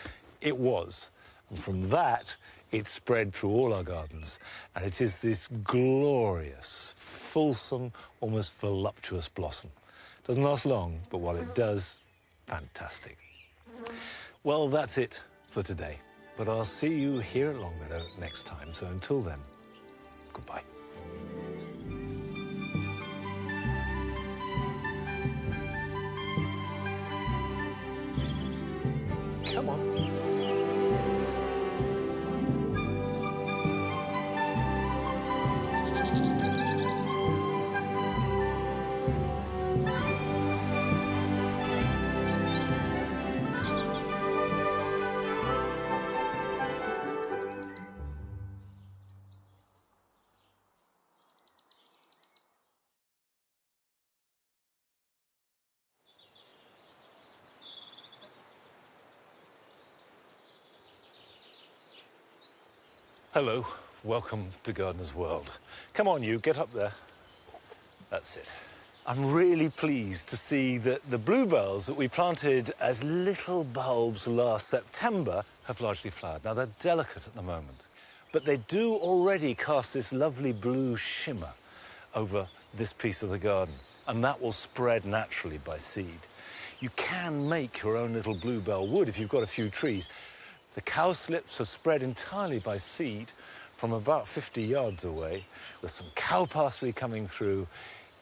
It was. And from that, it spread through all our gardens. And it is this glorious, fulsome, almost voluptuous blossom. Doesn't last long, but while it does, fantastic. Well, that's it for today. But I'll see you here at Longmeadow next time. So until then, goodbye. Come on. Hello, welcome to Gardener's World. Come on, you, get up there. That's it. I'm really pleased to see that the bluebells that we planted as little bulbs last September have largely flowered. Now, they're delicate at the moment, but they do already cast this lovely blue shimmer over this piece of the garden, and that will spread naturally by seed. You can make your own little bluebell wood if you've got a few trees. The cowslips are spread entirely by seed from about 50 yards away, with some cow parsley coming through.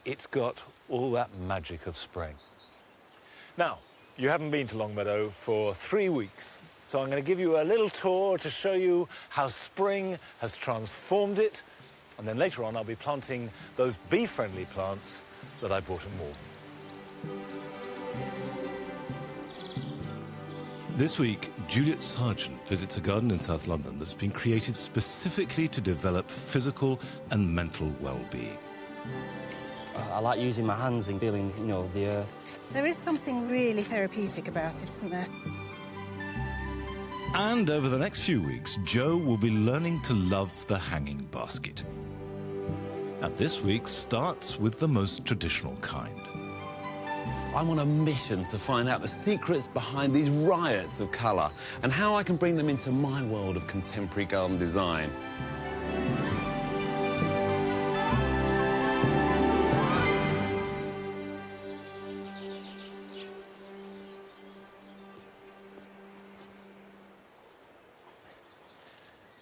It's got all that magic of spring. Now, you haven't been to Longmeadow for 3 weeks, so I'm going to give you a little tour to show you how spring has transformed it, and then later on I'll be planting those bee-friendly plants that I bought at Malden. This week, Juliet Sargent visits a garden in South London that's been created specifically to develop physical and mental well-being. I like using my hands and feeling, the earth. There is something really therapeutic about it, isn't there? And over the next few weeks, Jo will be learning to love the hanging basket. And this week starts with the most traditional kind. I'm on a mission to find out the secrets behind these riots of colour and how I can bring them into my world of contemporary garden design.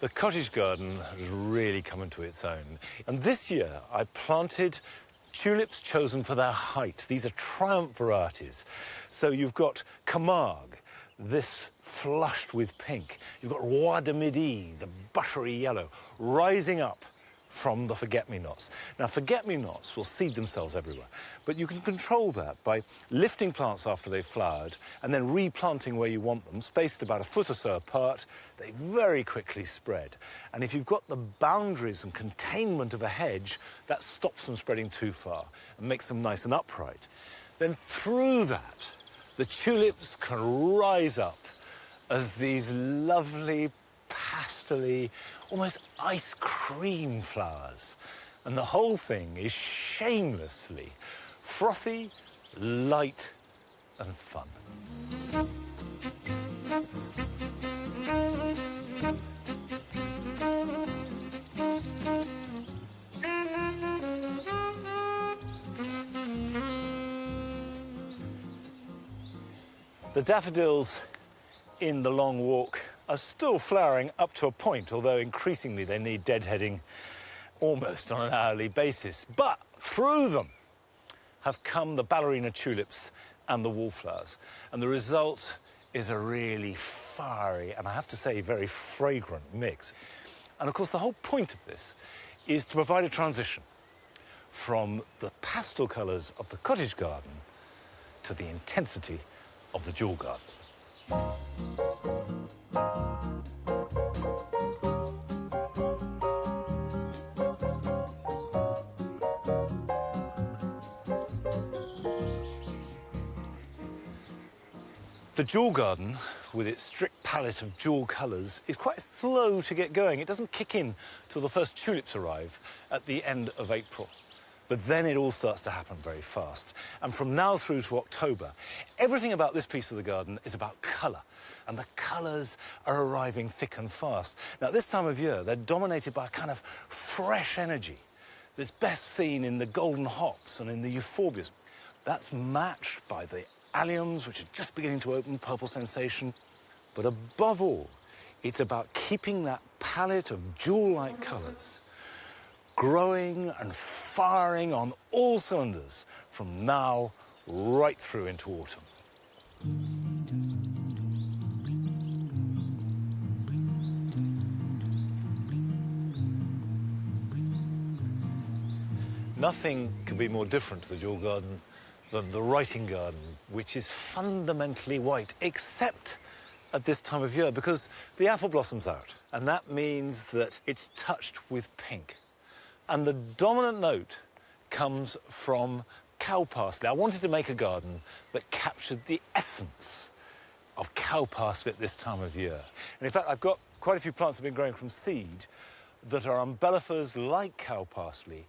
The cottage garden has really come into its own. And this year, I planted tulips chosen for their height. These are Triumph varieties. So you've got Camargue, this flushed with pink. You've got Roi de Midi, the buttery yellow, rising up from the forget-me-nots. Now, forget-me-nots will seed themselves everywhere, but you can control that by lifting plants after they've flowered and then replanting where you want them, spaced about 1 foot or so apart. They very quickly spread. And if you've got the boundaries and containment of a hedge, that stops them spreading too far and makes them nice and upright. Then through that, the tulips can rise up as these lovely, pastel-y, almost ice cream flowers. And the whole thing is shamelessly frothy, light, and fun. The daffodils in the Long Walk are still flowering up to a point, although increasingly they need deadheading almost on an hourly basis. But through them have come the ballerina tulips and the wallflowers. And the result is a really fiery, and I have to say, very fragrant mix. And of course, the whole point of this is to provide a transition from the pastel colours of the cottage garden to the intensity of the jewel garden. The jewel garden, with its strict palette of jewel colours, is quite slow to get going. It doesn't kick in till the first tulips arrive at the end of April. But then it all starts to happen very fast. And from now through to October, everything about this piece of the garden is about colour. And the colours are arriving thick and fast. Now, at this time of year, they're dominated by a kind of fresh energy that's best seen in the golden hops and in the euphorbias. That's matched by the alliums, which are just beginning to open, purple sensation. But above all, it's about keeping that palette of jewel-like colours growing and firing on all cylinders from now right through into autumn. Nothing can be more different to the jewel garden than the writing garden, which is fundamentally white, except at this time of year, because the apple blossom's out, and that means that it's touched with pink. And the dominant note comes from cow parsley. I wanted to make a garden that captured the essence of cow parsley at this time of year. And in fact, I've got quite a few plants that have been growing from seed that are umbellifers like cow parsley,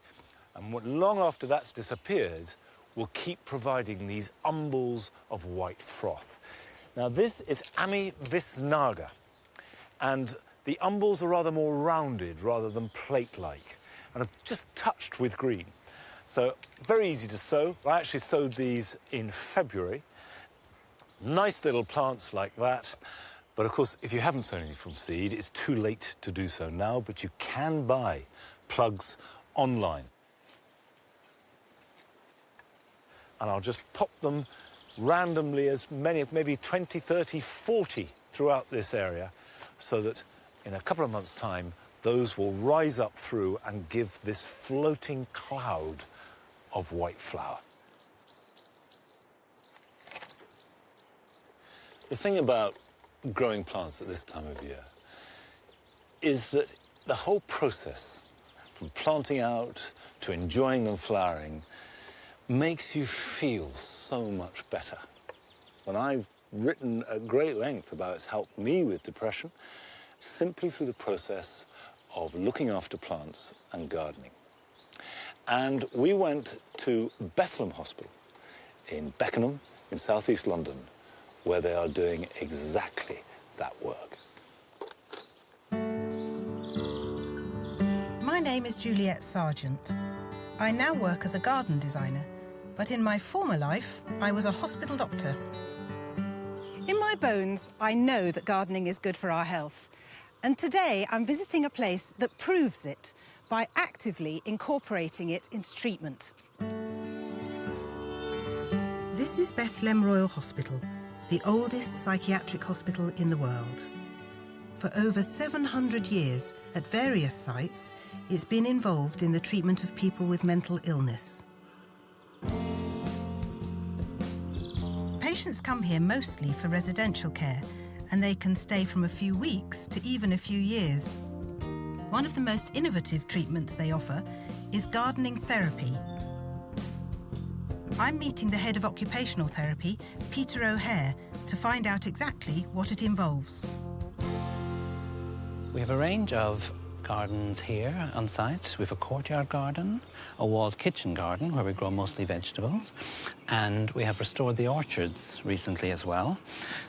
and long after that's disappeared, will keep providing these umbels of white froth. Now, this is Ami visnaga, and the umbels are rather more rounded rather than plate-like, and have just touched with green. So, very easy to sow. I actually sowed these in February. Nice little plants like that. But of course, if you haven't sown any from seed, it's too late to do so now, but you can buy plugs online. And I'll just pop them randomly, as many, maybe 20, 30, 40 throughout this area, so that in a couple of months' time, those will rise up through and give this floating cloud of white flower. The thing about growing plants at this time of year is that the whole process, from planting out to enjoying them flowering, makes you feel so much better. When I've written at great length about it's helped me with depression, simply through the process of looking after plants and gardening. And we went to Bethlehem Hospital in Beckenham in southeast London, where they are doing exactly that work. My name is Juliette Sargent. I now work as a garden designer, but in my former life, I was a hospital doctor. In my bones, I know that gardening is good for our health. And today, I'm visiting a place that proves it by actively incorporating it into treatment. This is Bethlehem Royal Hospital, the oldest psychiatric hospital in the world. For over 700 years, at various sites, it's been involved in the treatment of people with mental illness. Patients come here mostly for residential care, and they can stay from a few weeks to even a few years. One of the most innovative treatments they offer is gardening therapy. I'm meeting the head of occupational therapy, Peter O'Hare, to find out exactly what it involves. We have a range of gardens here on site. We have a courtyard garden, a walled kitchen garden where we grow mostly vegetables, and we have restored the orchards recently as well.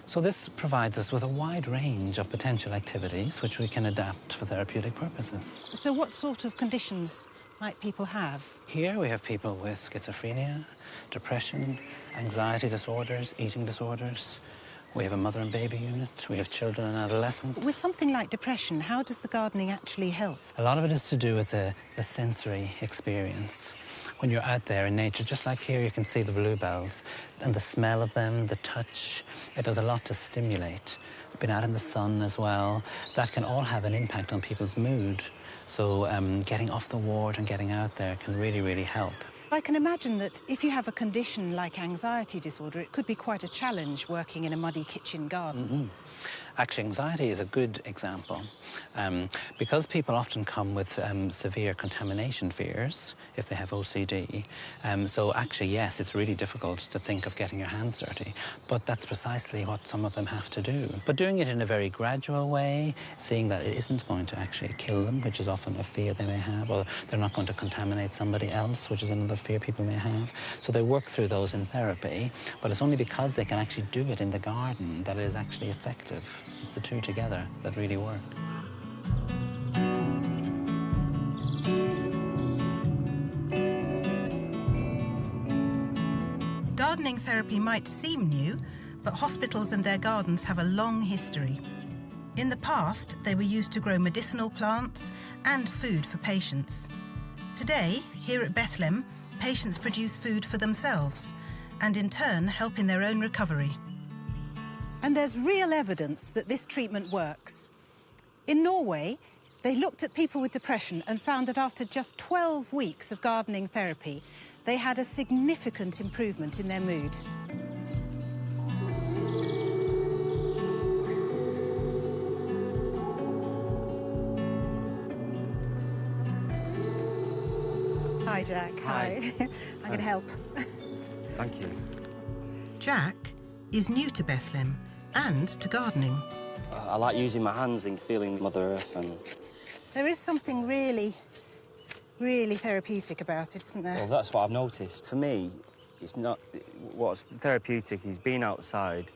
So this provides us with a wide range of potential activities which we can adapt for therapeutic purposes. So what sort of conditions might people have? Here we have people with schizophrenia, depression, anxiety disorders, eating disorders, We have a mother and baby unit. We have children and adolescents. With something like depression, how does the gardening actually help? A lot of it is to do with the sensory experience. When you're out there in nature, just like here, you can see the bluebells, and the smell of them, the touch, it does a lot to stimulate. I've been out in the sun as well. That can all have an impact on people's mood. So getting off the ward and getting out there can really, really help. I can imagine that if you have a condition like anxiety disorder, it could be quite a challenge working in a muddy kitchen garden. Mm-hmm. Actually, anxiety is a good example. Because people often come with severe contamination fears if they have OCD. So actually, yes, it's really difficult to think of getting your hands dirty, but that's precisely what some of them have to do. But doing it in a very gradual way, seeing that it isn't going to actually kill them, which is often a fear they may have, or they're not going to contaminate somebody else, which is another fear people may have. So they work through those in therapy, but it's only because they can actually do it in the garden that it is actually effective. It's the two together that really work. Gardening therapy might seem new, but hospitals and their gardens have a long history. In the past, they were used to grow medicinal plants and food for patients. Today, here at Bethlehem, patients produce food for themselves and in turn help in their own recovery. And there's real evidence that this treatment works. In Norway, they looked at people with depression and found that after just 12 weeks of gardening therapy, they had a significant improvement in their mood. Hi, Jack. Hi. I'm going to help. Thank you. Jack is new to Bethlehem and to gardening. I like using my hands and feeling Mother Earth. And There is something really, really therapeutic about it, isn't there? well, that's what I've noticed. For me, it's not what's therapeutic is being outside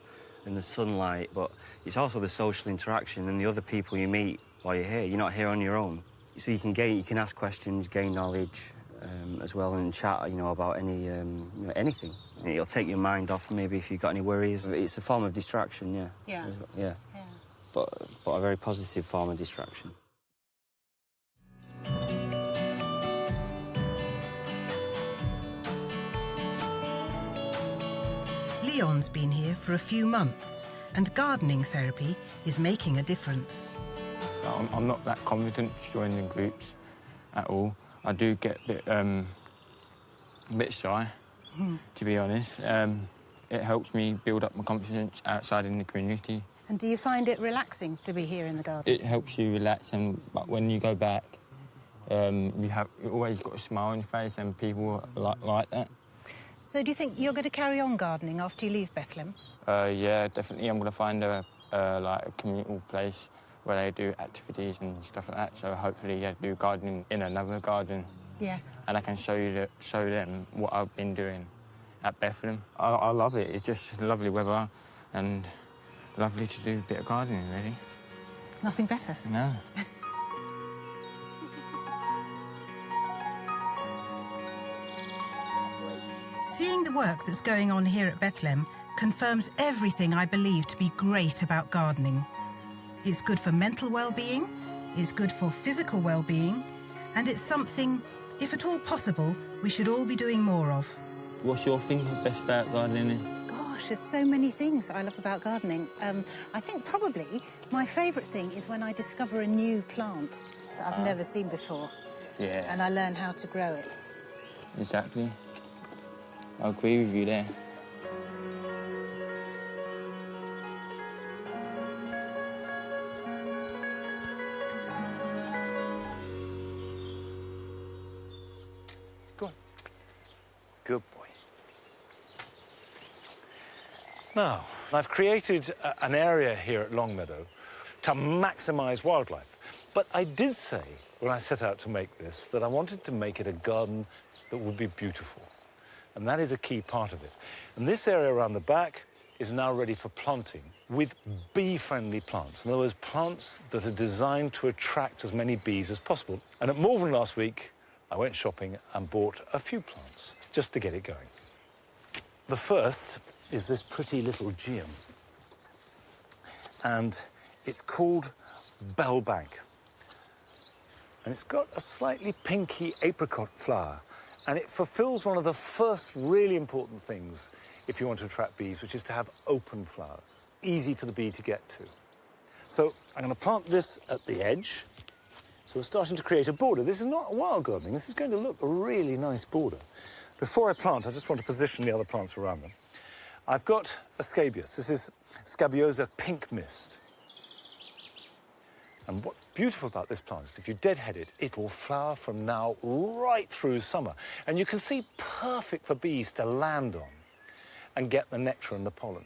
in the sunlight, but it's also the social interaction and the other people you meet while you're here. You're not here on your own, so you can ask questions, gain knowledge as well, and chat, about anything. It'll take your mind off, maybe if you've got any worries. It's a form of distraction, yeah. Yeah. Yeah. But a very positive form of distraction. Leon's been here for a few months, and gardening therapy is making a difference. I'm not that confident joining groups at all. I do get a bit shy, to be honest. It helps me build up my confidence outside in the community. And do you find it relaxing to be here in the garden? It helps you relax, but when you go back, you always got a smile on your face, and people like that. So do you think you're going to carry on gardening after you leave Bethlehem? Yeah, definitely. I'm going to find a communal place where they do activities and stuff like that. So hopefully, do gardening in another garden. Yes. And I can show them what I've been doing at Bethlehem. I love it. It's just lovely weather and lovely to do a bit of gardening, really. Nothing better. No. Seeing the work that's going on here at Bethlehem confirms everything I believe to be great about gardening. It's good for mental well-being, it's good for physical well-being, and it's something, if at all possible, we should all be doing more of. What's your thing best about gardening? Gosh, there's so many things I love about gardening. I think probably my favourite thing is when I discover a new plant that I've never seen before. Yeah. And I learn how to grow it. Exactly. I agree with you there. Go on. Good boy. Now, I've created an area here at Longmeadow to maximise wildlife. But I did say, when I set out to make this, that I wanted to make it a garden that would be beautiful. And that is a key part of it. And this area around the back is now ready for planting with bee-friendly plants. In other words, plants that are designed to attract as many bees as possible. And at Malvern last week, I went shopping and bought a few plants just to get it going. The first is this pretty little geum. and it's called Bellbank. And it's got a slightly pinky apricot flower, and it fulfills one of the first really important things if you want to attract bees, which is to have open flowers, easy for the bee to get to. So I'm going to plant this at the edge. So we're starting to create a border. This is not wild gardening. This is going to look a really nice border. Before I plant, I just want to position the other plants around them. I've got a scabious. This is Scabiosa pink mist. And what's beautiful about this plant is if you deadhead it, it will flower from now right through summer. And you can see perfect for bees to land on and get the nectar and the pollen.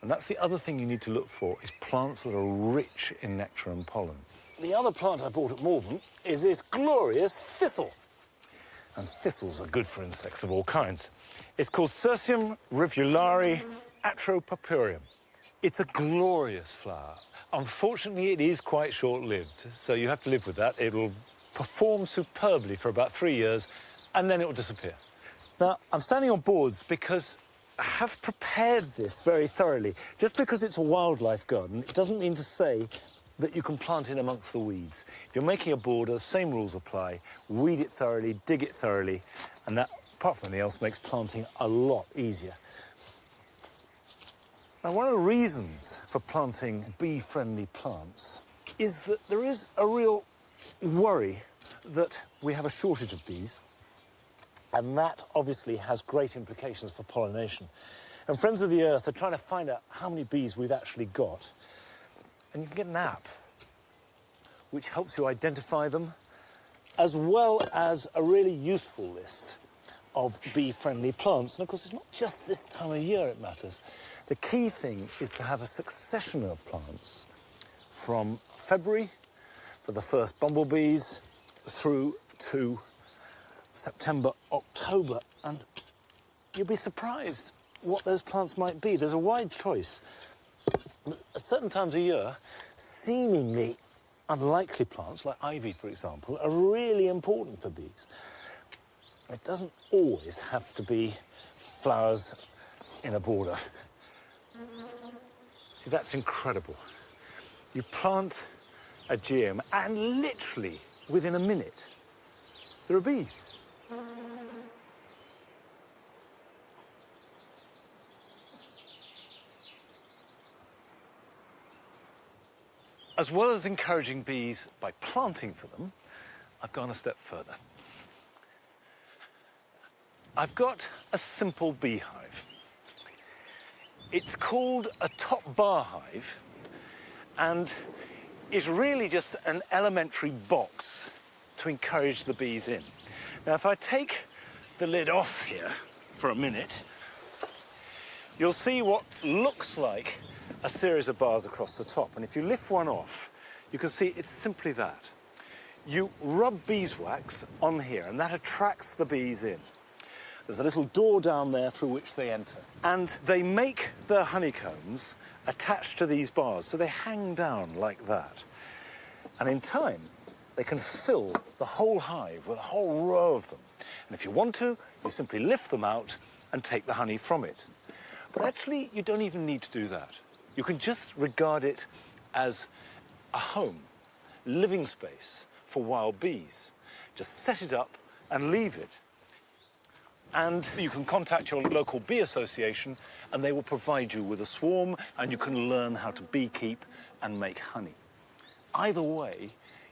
And that's the other thing you need to look for, is plants that are rich in nectar and pollen. The other plant I bought at Malvern is this glorious thistle. And thistles are good for insects of all kinds. It's called Cirsium rivulari atropurpureum. It's a glorious flower. Unfortunately, it is quite short-lived, so you have to live with that. It will perform superbly for about 3 years, and then it will disappear. Now, I'm standing on boards because I have prepared this very thoroughly. Just because it's a wildlife garden, it doesn't mean to say that you can plant in amongst the weeds. If you're making a border, same rules apply. Weed it thoroughly, dig it thoroughly, and that, apart from anything else, makes planting a lot easier. Now, one of the reasons for planting bee-friendly plants is that there is a real worry that we have a shortage of bees, and that obviously has great implications for pollination. And Friends of the Earth are trying to find out how many bees we've actually got. And you can get an app which helps you identify them, as well as a really useful list of bee-friendly plants. And of course, it's not just this time of year it matters. The key thing is to have a succession of plants from February for the first bumblebees through to September, October, and you'll be surprised what those plants might be. There's a wide choice. At certain times of year, seemingly unlikely plants, like ivy, for example, are really important for bees. It doesn't always have to be flowers in a border. See, that's incredible. You plant a geum, and literally within a minute, there are bees. As well as encouraging bees by planting for them, I've gone a step further. I've got a simple beehive. It's called a top bar hive, and is really just an elementary box to encourage the bees in. Now, if I take the lid off here for a minute, you'll see what looks like a series of bars across the top. And if you lift one off, you can see it's simply that. You rub beeswax on here, and that attracts the bees in. There's a little door down there through which they enter. And they make their honeycombs attached to these bars, so they hang down like that. And in time, they can fill the whole hive with a whole row of them. And if you want to, you simply lift them out and take the honey from it. But actually, you don't even need to do that. You can just regard it as a home, living space for wild bees. Just set it up and leave it. And you can contact your local bee association, and they will provide you with a swarm, and you can learn how to beekeep and make honey. Either way,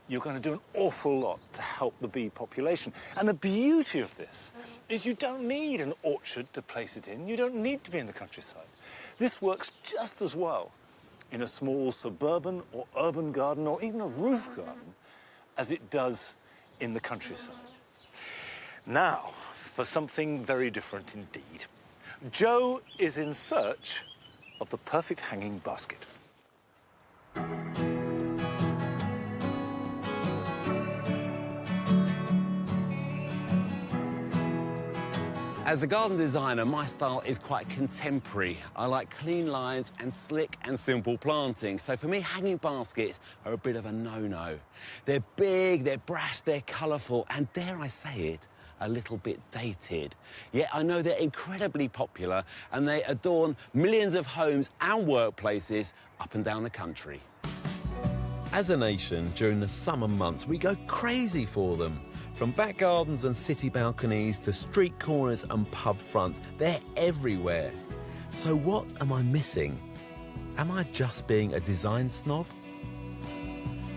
you're going to do an awful lot to help the bee population. And the beauty of this is you don't need an orchard to place it in. You don't need to be in the countryside. This works just as well in a small suburban or urban garden, or even a roof garden, as it does in the countryside. Now, for something very different indeed. Joe is in search of the perfect hanging basket. As a garden designer, my style is quite contemporary. I like clean lines and slick and simple planting. So for me, hanging baskets are a bit of a no-no. They're big, they're brash, they're colourful, and dare I say it, a little bit dated. Yet I know they're incredibly popular and they adorn millions of homes and workplaces up and down the country. As a nation, during the summer months, we go crazy for them. From back gardens and city balconies to street corners and pub fronts, they're everywhere. So what am I missing? Am I just being a design snob?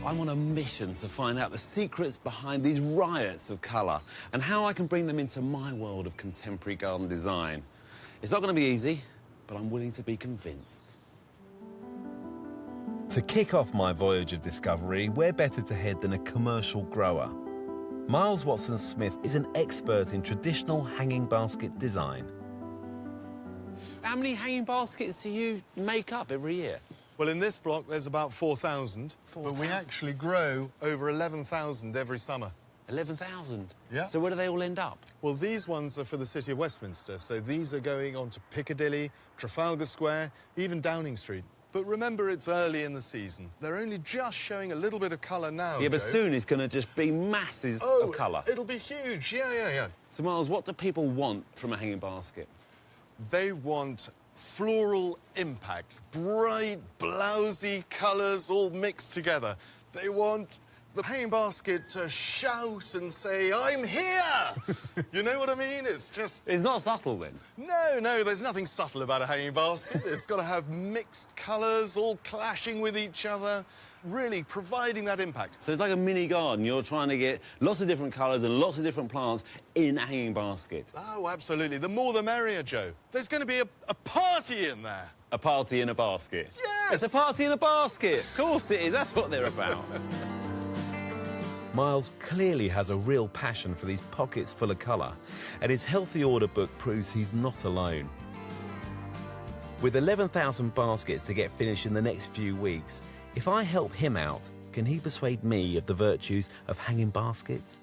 I'm on a mission to find out the secrets behind these riots of colour and how I can bring them into my world of contemporary garden design. It's not going to be easy, but I'm willing to be convinced. To kick off my voyage of discovery, where better to head than a commercial grower? Miles Watson-Smith is an expert in traditional hanging basket design. How many hanging baskets do you make up every year? Well, in this block, there's about 4,000, but we actually grow over 11,000 every summer. 11,000? Yeah. So where do they all end up? Well, these ones are for the City of Westminster, so these are going on to Piccadilly, Trafalgar Square, even Downing Street. But remember, it's early in the season. They're only just showing a little bit of colour now, Yeah, but Joe. soon it's going to just be masses of colour. It'll be huge, yeah. So, Miles, what do people want from a hanging basket? They want floral impact, bright, blousy colours all mixed together. They want the hanging basket to shout and say, I'm here! You know what I mean? It's just... It's not subtle, then? No, there's nothing subtle about a hanging basket. It's got to have mixed colours, all clashing with each other, really providing that impact. So it's like a mini garden. You're trying to get lots of different colours and lots of different plants in a hanging basket. Oh, absolutely. The more the merrier, Joe. There's going to be a party in there. A party in a basket? Yes! It's a party in a basket. Of course it is. That's what they're about. Miles clearly has a real passion for these pockets full of colour, and his healthy order book proves he's not alone. With 11,000 baskets to get finished in the next few weeks, if I help him out, can he persuade me of the virtues of hanging baskets?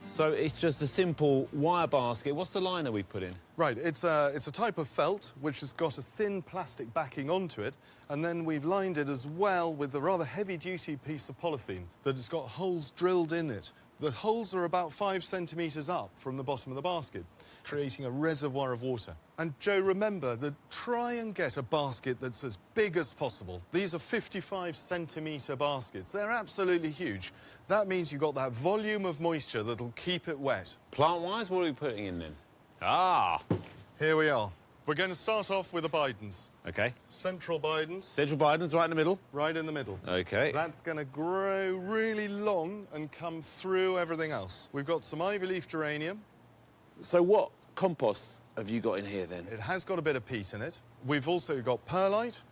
So it's just a simple wire basket. What's the liner we put in? Right, it's a type of felt which has got a thin plastic backing onto it, and then we've lined it as well with a rather heavy-duty piece of polythene that has got holes drilled in it. The holes are about 5 centimetres up from the bottom of the basket, creating a reservoir of water. And, Joe, remember that try and get a basket that's as big as possible. These are 55-centimetre baskets. They're absolutely huge. That means you've got that volume of moisture that'll keep it wet. Plant-wise, what are we putting in then? Ah! Here we are. We're going to start off with the Bidens. OK. Central Bidens. Central Bidens right in the middle? Right in the middle. OK. That's going to grow really long and come through everything else. We've got some ivy leaf geranium. So what compost have you got in here, then? It has got a bit of peat in it. We've also got perlite,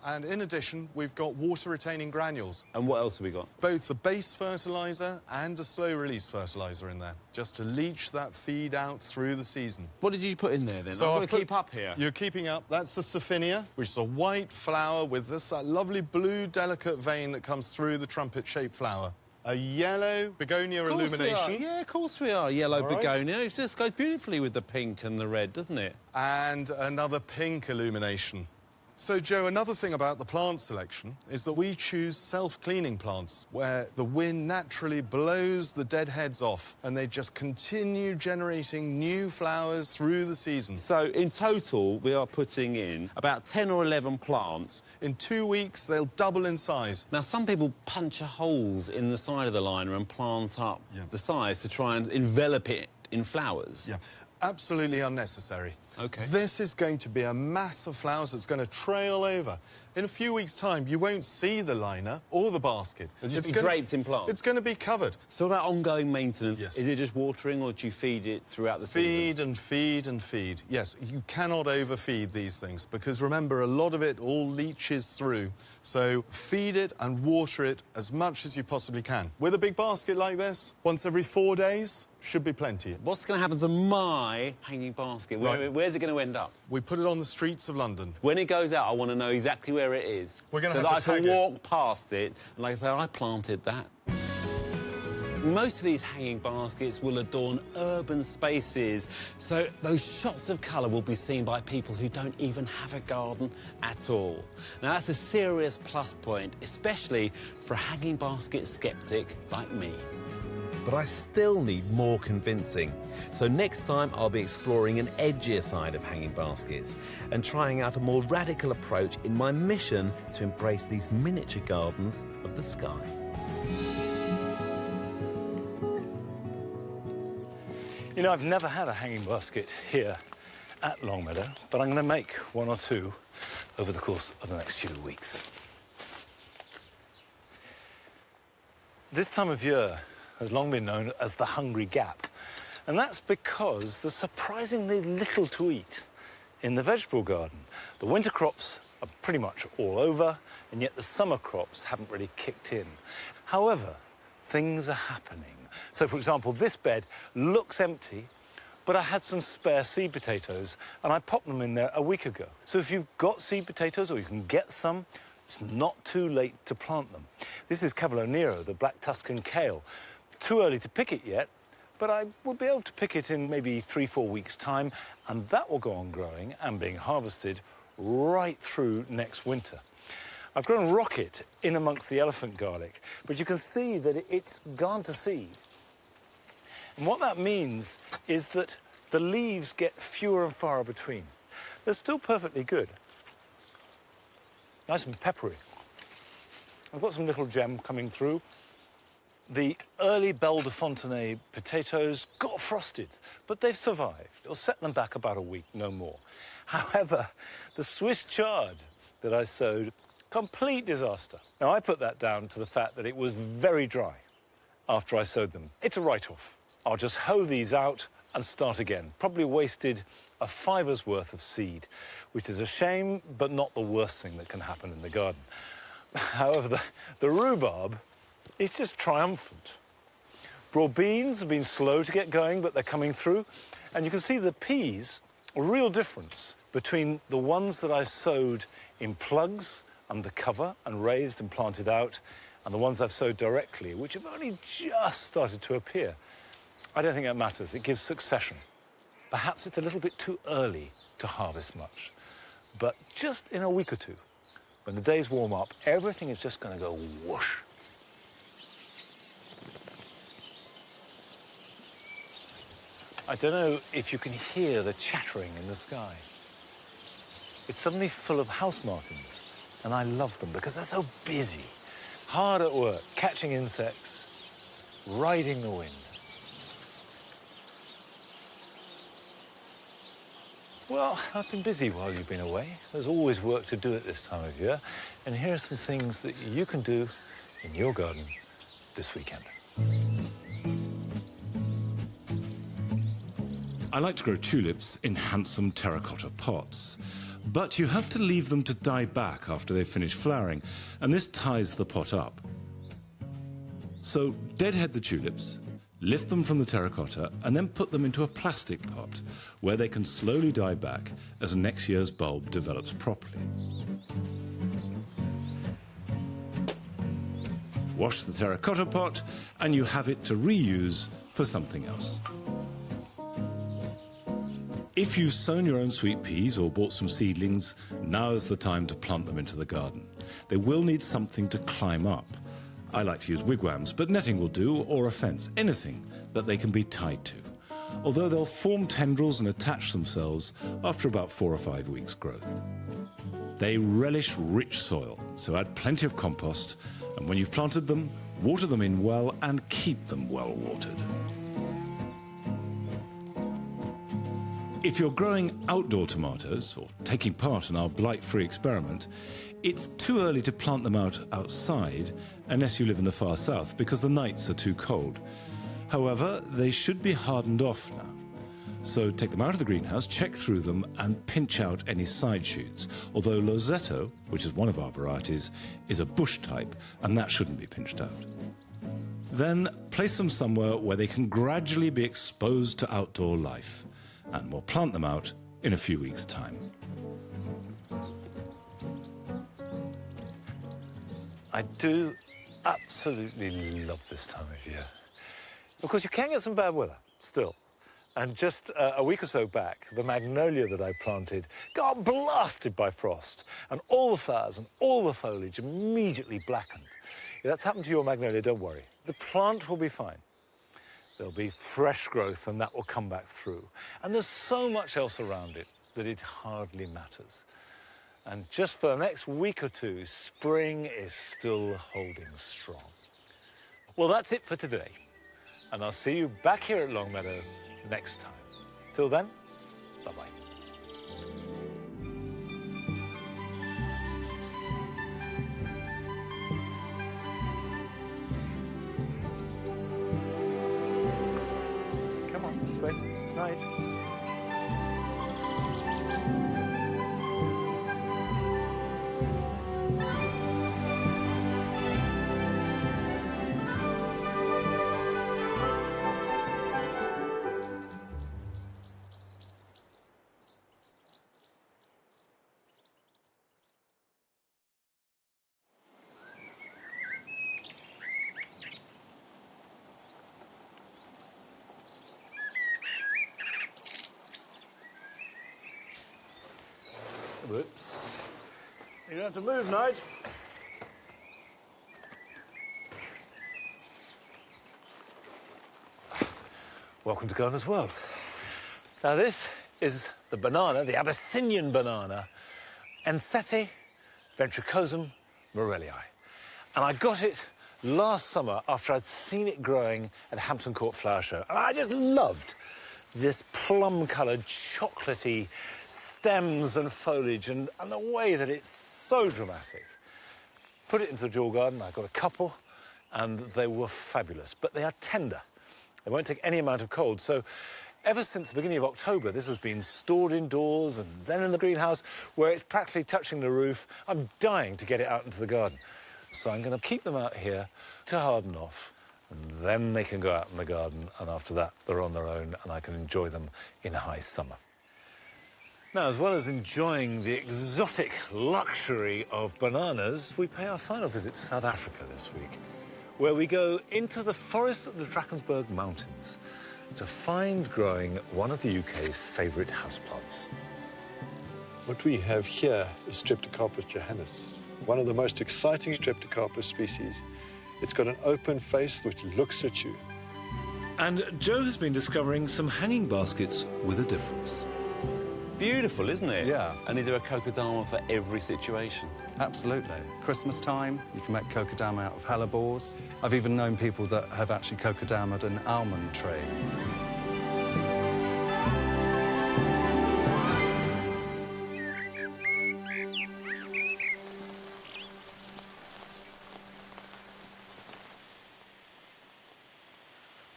and in addition, we've got water-retaining granules. And what else have we got? Both the base fertiliser and a slow-release fertiliser in there, just to leach that feed out through the season. What did you put in there, then? So I'm going to keep up here. You're keeping up. That's the Sophinia, which is a white flower with this lovely blue, delicate vein that comes through the trumpet-shaped flower. A yellow begonia illumination. Yeah, of course we are. Yellow All right. begonia. It just goes beautifully with the pink and the red, doesn't it? And another pink illumination. So, Joe, another thing about the plant selection is that we choose self-cleaning plants where the wind naturally blows the dead heads off and they just continue generating new flowers through the season. So, in total, we are putting in about 10 or 11 plants. In 2 weeks, they'll double in size. Now, some people puncture holes in the side of the liner and plant up the size to try and envelop it in flowers. Yeah, absolutely unnecessary. OK. This is going to be a mass of flowers that's going to trail over. In a few weeks' time, you won't see the liner or the basket. It'll just be draped in plants? It's going to be covered. So about ongoing maintenance? Yes. Is it just watering, or do you feed it throughout the season? Feed and feed and feed. Yes, you cannot overfeed these things because, remember, a lot of it all leaches through. So feed it and water it as much as you possibly can. With a big basket like this, once every 4 days, should be plenty. What's going to happen to my hanging basket? Where's it going to end up? We put it on the streets of London. When it goes out, I want to know exactly where it is. We're going so to have that to I can tag walk past it and, like I say, I planted that. Most of these hanging baskets will adorn urban spaces, so those shots of colour will be seen by people who don't even have a garden at all. Now, that's a serious plus point, especially for a hanging basket sceptic like me. but I still need more convincing. So next time I'll be exploring an edgier side of hanging baskets and trying out a more radical approach in my mission to embrace these miniature gardens of the sky. You know, I've never had a hanging basket here at Longmeadow, but I'm going to make one or two over the course of the next few weeks. This time of year has long been known as the hungry gap, and that's because there's surprisingly little to eat in the vegetable garden. The winter crops are pretty much all over, and yet the summer crops haven't really kicked in. However, things are happening. So, for example, this bed looks empty, but I had some spare seed potatoes, and I popped them in there a week ago. So if you've got seed potatoes, or you can get some, it's not too late to plant them. This is Cavolo Nero, the black Tuscan kale. Too early to pick it yet, but I will be able to pick it in maybe 3-4 weeks' time, and that will go on growing and being harvested right through next winter. I've grown rocket in amongst the elephant garlic, but you can see that it's gone to seed. And what that means is that the leaves get fewer and far between. They're still perfectly good. Nice and peppery. I've got some little gem coming through. The early Belle de Fontenay potatoes got frosted, but they've survived. It'll set them back about a week, no more. However, the Swiss chard that I sowed, complete disaster. Now, I put that down to the fact that it was very dry after I sowed them. It's a write-off. I'll just hoe these out and start again. Probably wasted a fiver's worth of seed, which is a shame, but not the worst thing that can happen in the garden. However, the rhubarb is just triumphant. Broad beans have been slow to get going, but they're coming through. And you can see the peas, a real difference between the ones that I sowed in plugs under cover and raised and planted out, and the ones I've sowed directly, which have only just started to appear. I don't think that matters. It gives succession. Perhaps it's a little bit too early to harvest much, but just in a week or two, when the days warm up, everything is just going to go whoosh. I don't know if you can hear the chattering in the sky. It's suddenly full of house martins, and I love them because they're so busy, hard at work, catching insects, riding the wind. Well, I've been busy while you've been away. There's always work to do at this time of year, and here are some things that you can do in your garden this weekend. I like to grow tulips in handsome terracotta pots, but you have to leave them to die back after they've finished flowering, and this ties the pot up. So deadhead the tulips, lift them from the terracotta, and then put them into a plastic pot where they can slowly die back as next year's bulb develops properly. Wash the terracotta pot, and you have it to reuse for something else. If you've sown your own sweet peas or bought some seedlings, now's the time to plant them into the garden. They will need something to climb up. I like to use wigwams, but netting will do, or a fence, anything that they can be tied to. Although they'll form tendrils and attach themselves after about 4 or 5 weeks' growth. They relish rich soil, so add plenty of compost, and when you've planted them, water them in well and keep them well watered. If you're growing outdoor tomatoes, or taking part in our blight-free experiment, it's too early to plant them out outside unless you live in the far south, because the nights are too cold. However, they should be hardened off now. So take them out of the greenhouse, check through them, and pinch out any side shoots. Although Losetto, which is one of our varieties, is a bush type, and that shouldn't be pinched out. Then place them somewhere where they can gradually be exposed to outdoor life, and we'll plant them out in a few weeks' time. I do absolutely love this time of year. Of course, you can get some bad weather still. And just a week or so back, the magnolia that I planted got blasted by frost, and all the flowers and all the foliage immediately blackened. If that's happened to your magnolia, don't worry. The plant will be fine. there'll be fresh growth and that will come back through. And there's so much else around it that it hardly matters. And just for the next week or two, spring is still holding strong. Well, that's it for today. And I'll see you back here at Longmeadow next time. Till then, bye-bye. Come on, this way. It's night. Whoops. You don't have to move, Nige. Welcome to Gardener's World. Now this is the banana, the Abyssinian banana, Ensete ventricosum morellii. And I got it last summer after I'd seen it growing at Hampton Court Flower Show. And I just loved this plum-coloured, chocolatey stems and foliage and the way that it's so dramatic. Put it into the dual garden, I got a couple, and they were fabulous. But they are tender. They won't take any amount of cold. So ever since the beginning of October, this has been stored indoors and then in the greenhouse where it's practically touching the roof. I'm dying to get it out into the garden. So I'm going to keep them out here to harden off, and then they can go out in the garden, and after that, they're on their own, and I can enjoy them in high summer. Now, as well as enjoying the exotic luxury of bananas, we pay our final visit to South Africa this week, where we go into the forests of the Drakensberg Mountains to find growing one of the UK's favourite houseplants. What we have here is Streptocarpus johannes, one of the most exciting Streptocarpus species. It's got an open face which looks at you. And Joe has been discovering some hanging baskets with a difference. Beautiful, isn't it? Yeah. And is there a kokedama for every situation? Absolutely. Christmas time, you can make kokedama out of hellebores. I've even known people that have actually kokedamaed an almond tree.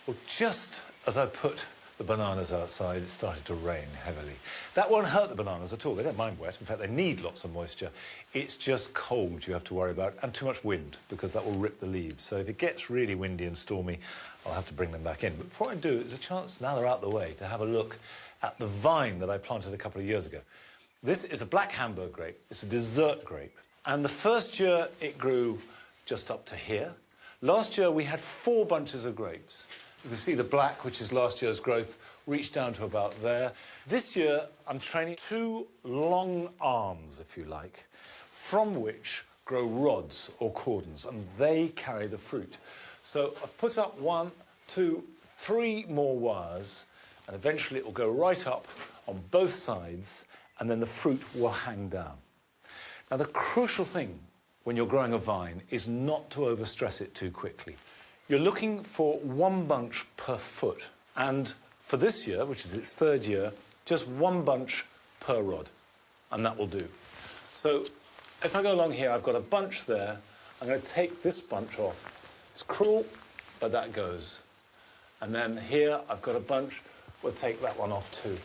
Well, just as I put the bananas outside, it started to rain heavily. That won't hurt the bananas at all. They don't mind wet. In fact, they need lots of moisture. It's just cold you have to worry about, and too much wind, because that will rip the leaves. So if it gets really windy and stormy, I'll have to bring them back in. But before I do, it's a chance, now they're out the way, to have a look at the vine that I planted a couple of years ago. This is a black Hamburg grape. It's a dessert grape. And the first year, it grew just up to here. Last year, we had 4 bunches of grapes. You can see the black, which is last year's growth, reached down to about there. This year, I'm training 2 long arms, if you like, from which grow rods or cordons, and they carry the fruit. So I've put up 1, 2, 3 more wires, and eventually it will go right up on both sides, and then the fruit will hang down. Now, the crucial thing when you're growing a vine is not to overstress it too quickly. You're looking for 1 bunch per foot. And for this year, which is its 3rd year, just 1 bunch per rod. And that will do. So if I go along here, I've got a bunch there. I'm going to take this bunch off. It's cruel, but that goes. And then here, I've got a bunch. We'll take that one off too.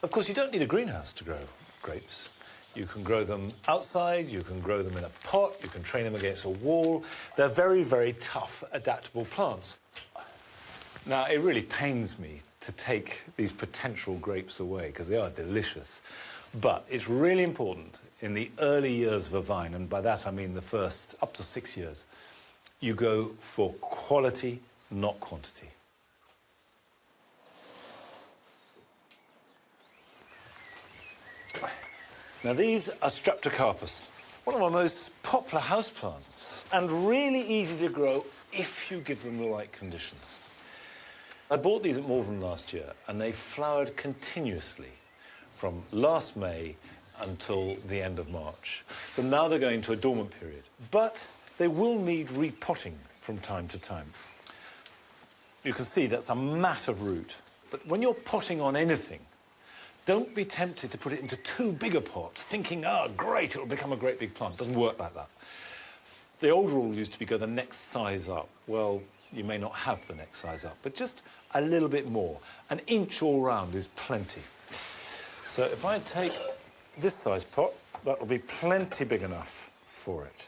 Of course, you don't need a greenhouse to grow grapes. You can grow them outside, you can grow them in a pot, you can train them against a wall. They're very, very tough, adaptable plants. Now, it really pains me to take these potential grapes away, because they are delicious. But it's really important in the early years of a vine, and by that I mean the first up to 6 years, you go for quality, not quantity. Now, these are Streptocarpus, one of our most popular houseplants, and really easy to grow if you give them the right conditions. I bought these at Malvern last year, and they flowered continuously from last May until the end of March. So now they're going to a dormant period. But they will need repotting from time to time. You can see that's a mat of root. But when you're potting on anything, don't be tempted to put it into too big a pot, thinking, oh, great, it'll become a great big plant. It doesn't work like that. The old rule used to be go the next size up. Well, you may not have the next size up, but just a little bit more. An inch all round is plenty. So if I take this size pot, that will be plenty big enough for it.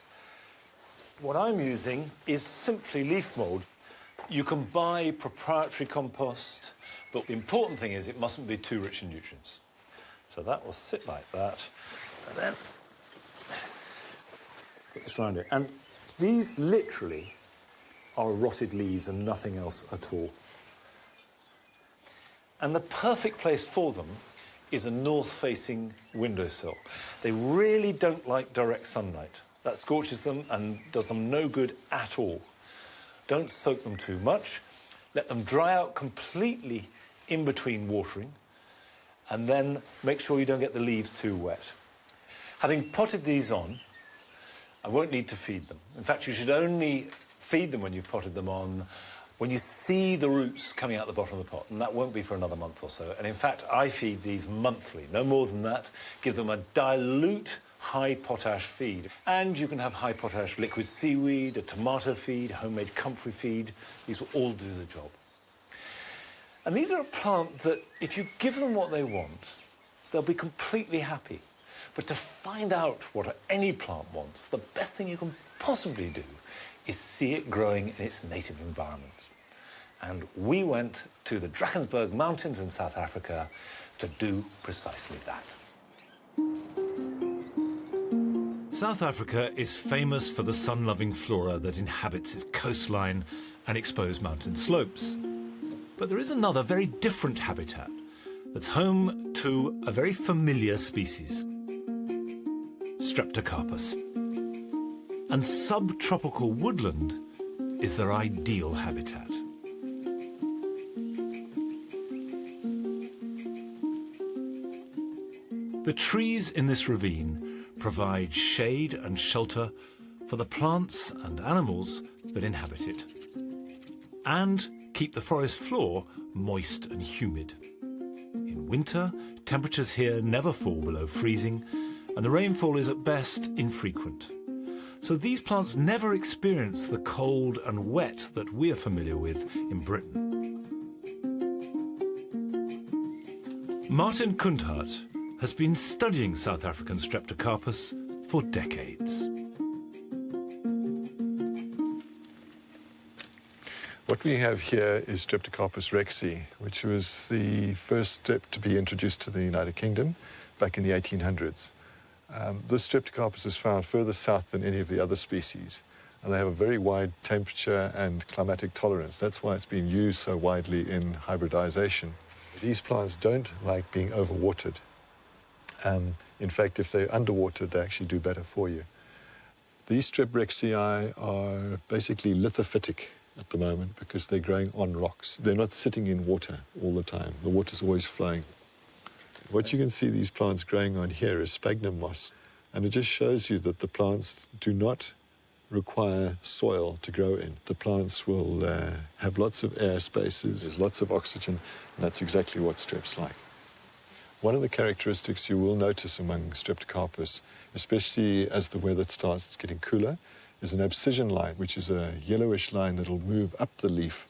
What I'm using is simply leaf mould. You can buy proprietary compost, but the important thing is it mustn't be too rich in nutrients. So that will sit like that, and then put this round it. And these literally are rotted leaves and nothing else at all. And the perfect place for them is a north-facing windowsill. They really don't like direct sunlight. That scorches them and does them no good at all. Don't soak them too much. Let them dry out completely in between watering, and then make sure you don't get the leaves too wet. Having potted these on, I won't need to feed them. In fact, you should only feed them when you've potted them on, when you see the roots coming out the bottom of the pot, and that won't be for another month or so. And in fact, I feed these monthly, no more than that. Give them a dilute high potash feed. And you can have high potash liquid seaweed, a tomato feed, homemade comfrey feed. These will all do the job. And these are a plant that, if you give them what they want, they'll be completely happy. But to find out what any plant wants, the best thing you can possibly do is see it growing in its native environment. And we went to the Drakensberg Mountains in South Africa to do precisely that. South Africa is famous for the sun-loving flora that inhabits its coastline and exposed mountain slopes. But there is another very different habitat that's home to a very familiar species, Streptocarpus. And subtropical woodland is their ideal habitat. The trees in this ravine provide shade and shelter for the plants and animals that inhabit it, and keep the forest floor moist and humid. In winter, temperatures here never fall below freezing, and the rainfall is at best infrequent. So these plants never experience the cold and wet that we're familiar with in Britain. Martin Kunthart has been studying South African Streptocarpus for decades. What we have here is Streptocarpus rexi, which was the first strep to be introduced to the United Kingdom back in the 1800s. This Streptocarpus is found further south than any of the other species, and they have a very wide temperature and climatic tolerance. That's why it's been used so widely in hybridization. These plants don't like being overwatered. In fact, if they're underwatered, they actually do better for you. These Strep rexii are basically lithophytic at the moment because they're growing on rocks. They're not sitting in water all the time. The water's always flowing. What you can see these plants growing on here is sphagnum moss, and it just shows you that the plants do not require soil to grow in. The plants will have lots of air spaces, there's lots of oxygen, and that's exactly what Strep's like. One of the characteristics you will notice among Streptocarpus, especially as the weather starts getting cooler, is an abscission line, which is a yellowish line that will move up the leaf,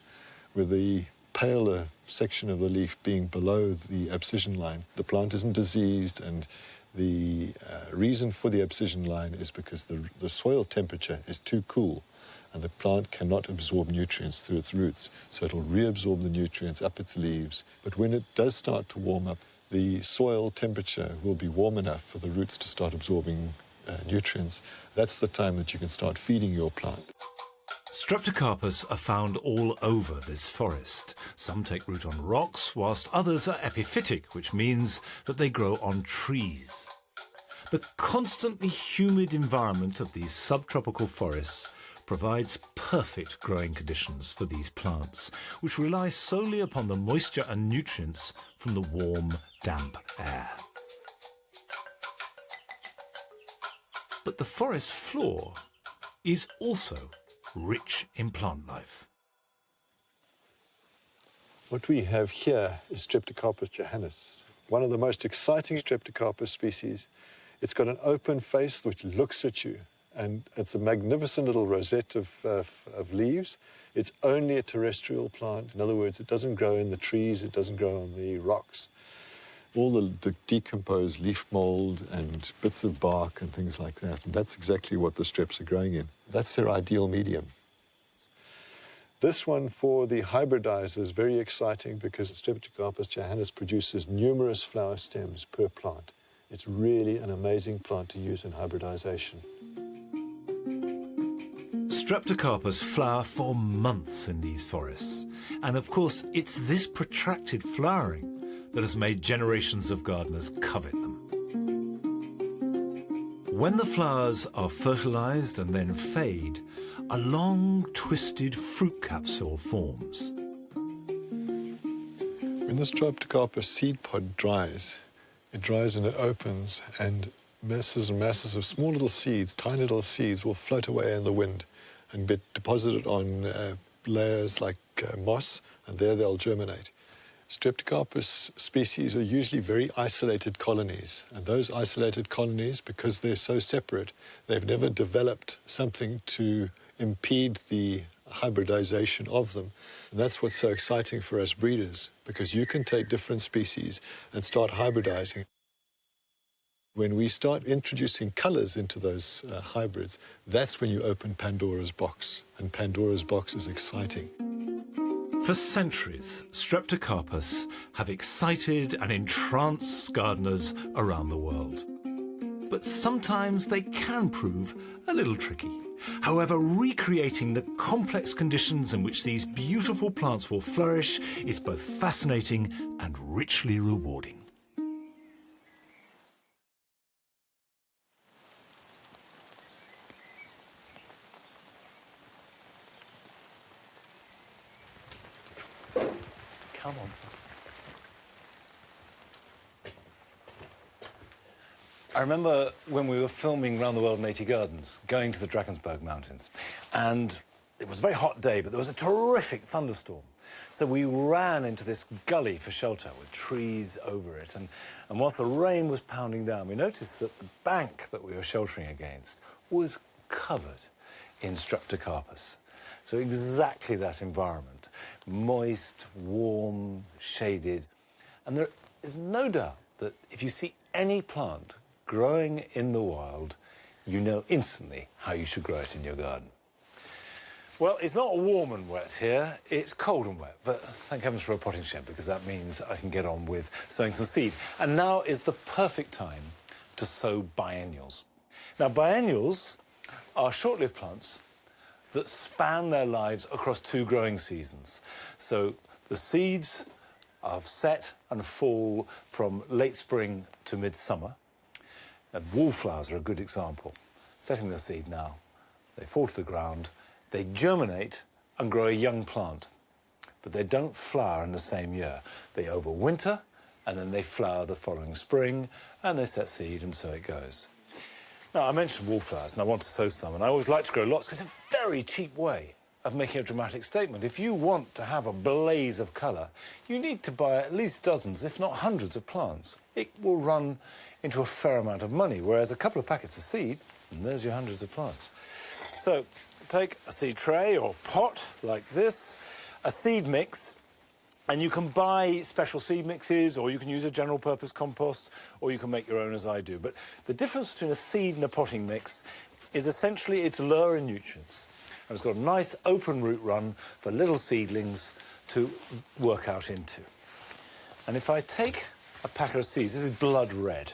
with the paler section of the leaf being below the abscission line. The plant isn't diseased, and the reason for the abscission line is because the soil temperature is too cool, and the plant cannot absorb nutrients through its roots, so it'll reabsorb the nutrients up its leaves. But when it does start to warm up, the soil temperature will be warm enough for the roots to start absorbing nutrients. That's the time that you can start feeding your plant. Streptocarpus are found all over this forest. Some take root on rocks, whilst others are epiphytic, which means that they grow on trees. The constantly humid environment of these subtropical forests provides perfect growing conditions for these plants, which rely solely upon the moisture and nutrients from the warm, damp air. But the forest floor is also rich in plant life. What we have here is Streptocarpus johannes, one of the most exciting Streptocarpus species. It's got an open face which looks at you, and it's a magnificent little rosette of leaves. It's only a terrestrial plant. In other words, it doesn't grow in the trees, it doesn't grow on the rocks. All the decomposed leaf mold and bits of bark and things like that. And that's exactly what the streps are growing in. That's their ideal medium. This one for the hybridizer is very exciting because Streptocarpus johannes produces numerous flower stems per plant. It's really an amazing plant to use in hybridization. Streptocarpus flower for months in these forests. And of course, it's this protracted flowering that has made generations of gardeners covet them. When the flowers are fertilized and then fade, a long, twisted fruit capsule forms. When the Streptocarpus seed pod dries, it dries and it opens, and masses and masses of small little seeds, tiny little seeds, will float away in the wind and be deposited on layers like moss, and there they'll germinate. Streptocarpus species are usually very isolated colonies, and those isolated colonies, because they're so separate, they've never developed something to impede the hybridization of them. And that's what's so exciting for us breeders, because you can take different species and start hybridizing. When we start introducing colors into those hybrids, that's when you open Pandora's box, and Pandora's box is exciting. For centuries, Streptocarpus have excited and entranced gardeners around the world. But sometimes they can prove a little tricky. However, recreating the complex conditions in which these beautiful plants will flourish is both fascinating and richly rewarding. Come on. I remember when we were filming Round the World in 80 Gardens, going to the Drakensberg Mountains, and it was a very hot day, but there was a terrific thunderstorm. So we ran into this gully for shelter with trees over it, and whilst the rain was pounding down, we noticed that the bank that we were sheltering against was covered in Streptocarpus. So exactly that environment, moist, warm, shaded. And there is no doubt that if you see any plant growing in the wild, you know instantly how you should grow it in your garden. Well, it's not warm and wet here, it's cold and wet, but thank heavens for a potting shed, because that means I can get on with sowing some seed. And now is the perfect time to sow biennials. Now, biennials are short-lived plants that span their lives across 2 growing seasons. So the seeds are set and fall from late spring to midsummer. And wallflowers are a good example. Setting their seed now, they fall to the ground, they germinate and grow a young plant, but they don't flower in the same year. They overwinter, and then they flower the following spring, and they set seed, and so it goes. Now, I mentioned wallflowers, and I want to sow some, and I always like to grow lots because it's a very cheap way of making a dramatic statement. If you want to have a blaze of colour, you need to buy at least dozens, if not hundreds of plants. It will run into a fair amount of money, whereas a couple of packets of seed, and there's your hundreds of plants. So take a seed tray or pot like this, a seed mix, and you can buy special seed mixes, or you can use a general purpose compost, or you can make your own as I do. But the difference between a seed and a potting mix is essentially it's lower in nutrients. And it's got a nice open root run for little seedlings to work out into. And if I take a packet of seeds, this is blood red.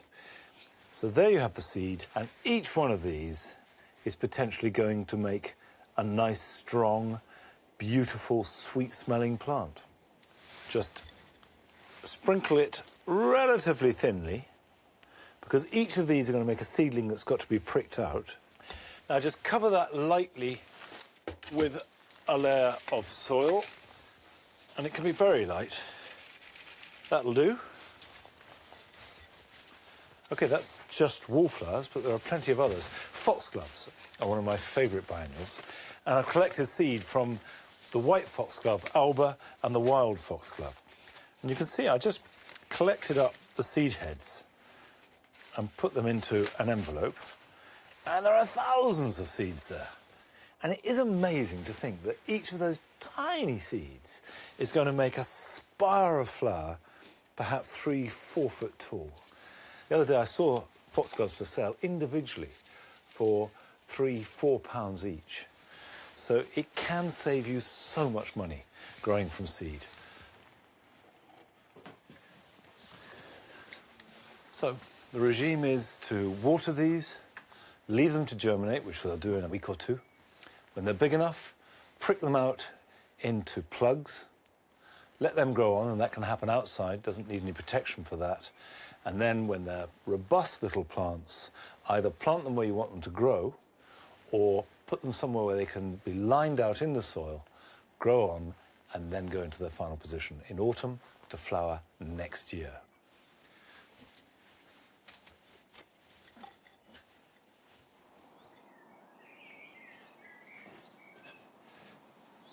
So there you have the seed, and each one of these is potentially going to make a nice, strong, beautiful, sweet-smelling plant. Just sprinkle it relatively thinly, because each of these are going to make a seedling that's got to be pricked out. Now just cover that lightly with a layer of soil, and it can be very light. That'll do. OK, that's just wallflowers, but there are plenty of others. Foxgloves are one of my favourite biennials, and I've collected seed from the white foxglove, Alba, and the wild foxglove. And you can see I just collected up the seed heads and put them into an envelope, and there are thousands of seeds there. And it is amazing to think that each of those tiny seeds is going to make a spire of flower, perhaps 3-4 foot tall. The other day I saw foxgloves for sale individually for £3-4 pounds each. So it can save you so much money growing from seed. So the regime is to water these, leave them to germinate, which they'll do in a week or two. When they're big enough, prick them out into plugs, let them grow on, and that can happen outside, doesn't need any protection for that. And then when they're robust little plants, either plant them where you want them to grow, or put them somewhere where they can be lined out in the soil, grow on, and then go into their final position in autumn to flower next year.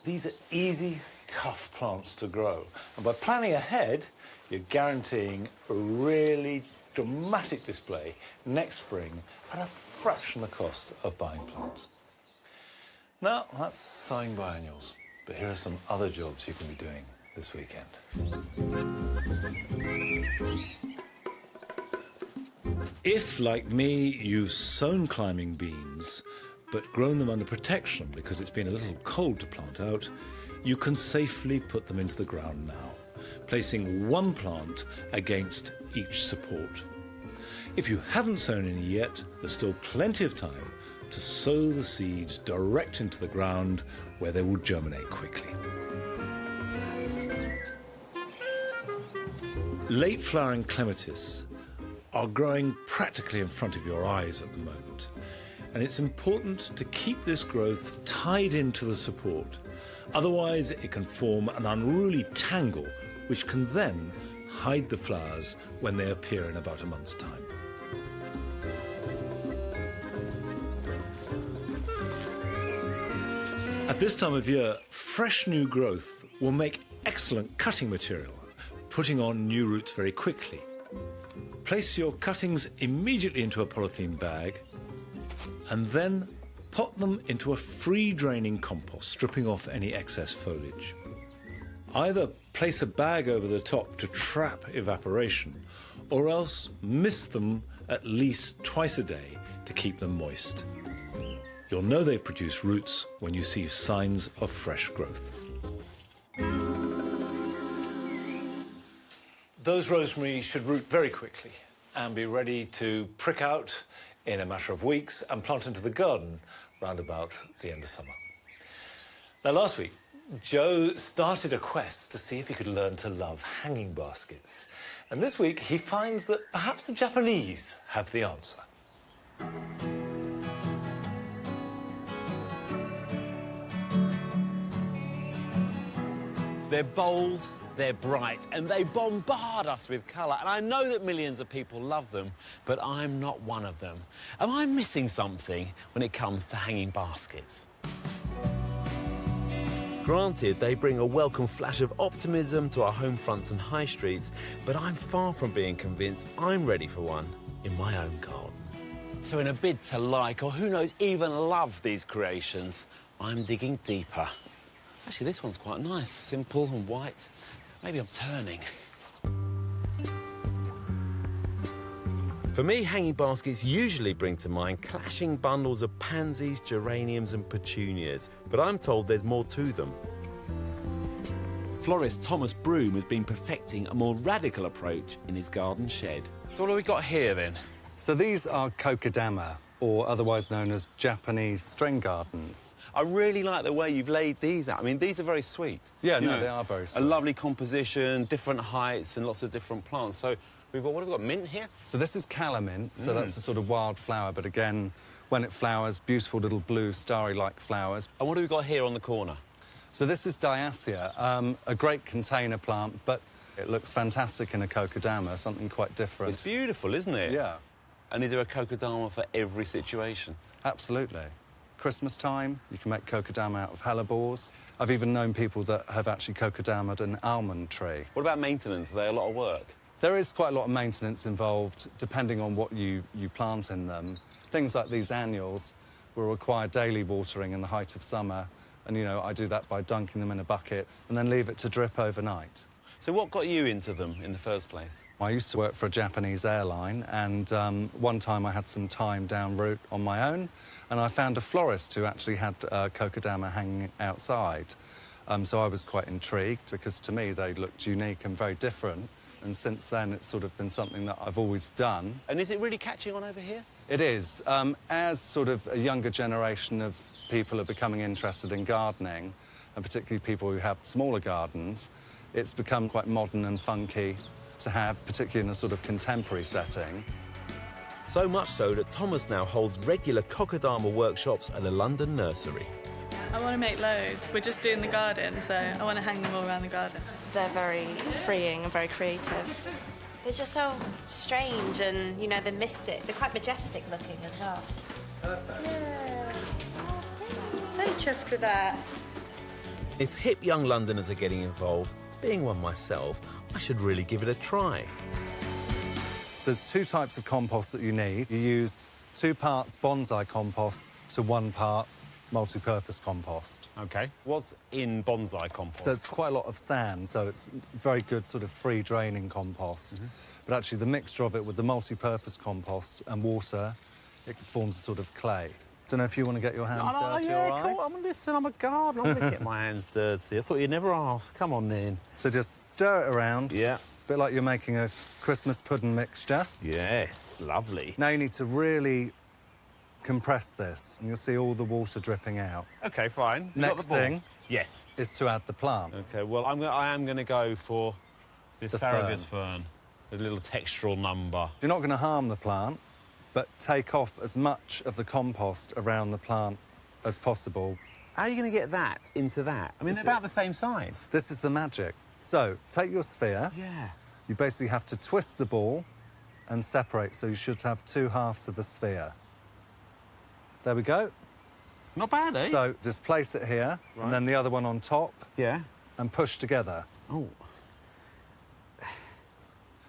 These are easy, tough plants to grow. And by planning ahead, you're guaranteeing a really dramatic display next spring at a fraction of the cost of buying plants. Now, that's sowing biennials. But here are some other jobs you can be doing this weekend. If, like me, you've sown climbing beans, but grown them under protection because it's been a little cold to plant out, you can safely put them into the ground now, placing one plant against each support. If you haven't sown any yet, there's still plenty of time to sow the seeds direct into the ground where they will germinate quickly. Late flowering clematis are growing practically in front of your eyes at the moment. And it's important to keep this growth tied into the support. Otherwise, it can form an unruly tangle, which can then hide the flowers when they appear in about a month's time. At this time of year, fresh new growth will make excellent cutting material, putting on new roots very quickly. Place your cuttings immediately into a polythene bag, and then pot them into a free-draining compost, stripping off any excess foliage. Either place a bag over the top to trap evaporation, or else mist them at least twice a day to keep them moist. You'll know they've produced roots when you see signs of fresh growth. Those rosemary should root very quickly and be ready to prick out in a matter of weeks and plant into the garden round about the end of summer. Now, last week, Joe started a quest to see if he could learn to love hanging baskets. And this week, he finds that perhaps the Japanese have the answer. They're bold, they're bright, and they bombard us with colour. And I know that millions of people love them, but I'm not one of them. Am I missing something when it comes to hanging baskets? Granted, they bring a welcome flash of optimism to our home fronts and high streets, but I'm far from being convinced I'm ready for one in my own garden. So in a bid to like, or who knows, even love these creations, I'm digging deeper. Actually, this one's quite nice, simple and white. Maybe I'm turning. For me, hanging baskets usually bring to mind clashing bundles of pansies, geraniums and petunias, but I'm told there's more to them. Florist Thomas Broom has been perfecting a more radical approach in his garden shed. So what have we got here, then? So these are kokedama, or otherwise known as Japanese string gardens. I really like the way you've laid these out. I mean, these are very sweet. Yeah, no, they are very sweet. A lovely composition, different heights and lots of different plants. So we've got, what have we got, mint here? So this is calamint, so that's a sort of wild flower, but again, when it flowers, beautiful little blue starry-like flowers. And what have we got here on the corner? So this is Diassia, a great container plant, but it looks fantastic in a kokedama, something quite different. It's beautiful, isn't it? Yeah. And is there a kokedama for every situation? Absolutely. Christmas time, you can make kokedama out of hellebores. I've even known people that have actually kokedamaed an almond tree. What about maintenance? Are they a lot of work? There is quite a lot of maintenance involved, depending on what you plant in them. Things like these annuals will require daily watering in the height of summer, and, you know, I do that by dunking them in a bucket and then leave it to drip overnight. So what got you into them in the first place? I used to work for a Japanese airline, and one time I had some time down route on my own, and I found a florist who actually had kokedama hanging outside. So I was quite intrigued, because to me they looked unique and very different. And since then, it's sort of been something that I've always done. And is it really catching on over here? It is. As sort of a younger generation of people are becoming interested in gardening, and particularly people who have smaller gardens, it's become quite modern and funky to have, particularly in a sort of contemporary setting. So much so that Thomas now holds regular kokedama workshops at a London nursery. I want to make loads. We're just doing the garden, so I want to hang them all around the garden. They're very freeing and very creative. They're just so strange and, you know, they're mystic. They're quite majestic looking as well. Yeah. So chuffed with that. If hip young Londoners are getting involved, being one myself, I should really give it a try. So there's two types of compost that you need. You use 2 parts bonsai compost to 1 part multi-purpose compost. OK. What's in bonsai compost? So it's quite a lot of sand, so it's very good sort of free-draining compost. But actually the mixture of it with the multi-purpose compost and water, it forms a sort of clay. Don't know if you want to get your hands dirty, yeah, all right? cool. Listen, I'm a gardener. I'm going to get my hands dirty. I thought you'd never ask. Come on, then. So just stir it around. Yeah. A bit like you're making a Christmas pudding mixture. Yes, lovely. Now you need to really compress this, and you'll see all the water dripping out. OK, fine. You got Next the ball? thing Yes. is to add the plant. OK, well, I am going to go for the The asparagus fern. A little textural number. You're not going to harm the plant, but take off as much of the compost around the plant as possible. How are you going to get that into that? I mean, they're about the same size. This is the magic. So, take your sphere. Yeah. You basically have to twist the ball and separate, so you should have 2 halves of the sphere. There we go. Not bad, eh? So, just place it here, Right. and then the other one on top. Yeah. And push together. Oh.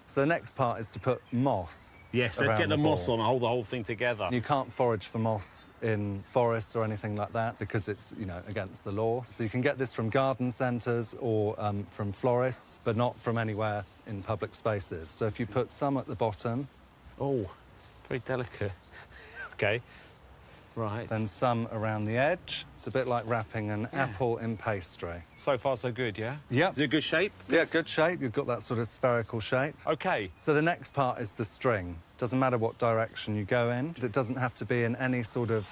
So the next part is to put moss. Yes, let's around get the ball. moss on, hold the whole thing together. You can't forage for moss in forests or anything like that because it's, you know, against the law. So you can get this from garden centres or from florists, but not from anywhere in public spaces. So if you put some at the bottom... Oh, very delicate. OK. Right. Then some around the edge. It's a bit like wrapping an apple in pastry. So far, so good, yeah? Yeah. Is it a good shape? Yeah, good shape. You've got that sort of spherical shape. OK. So the next part is the string. Doesn't matter what direction you go in. It doesn't have to be in any sort of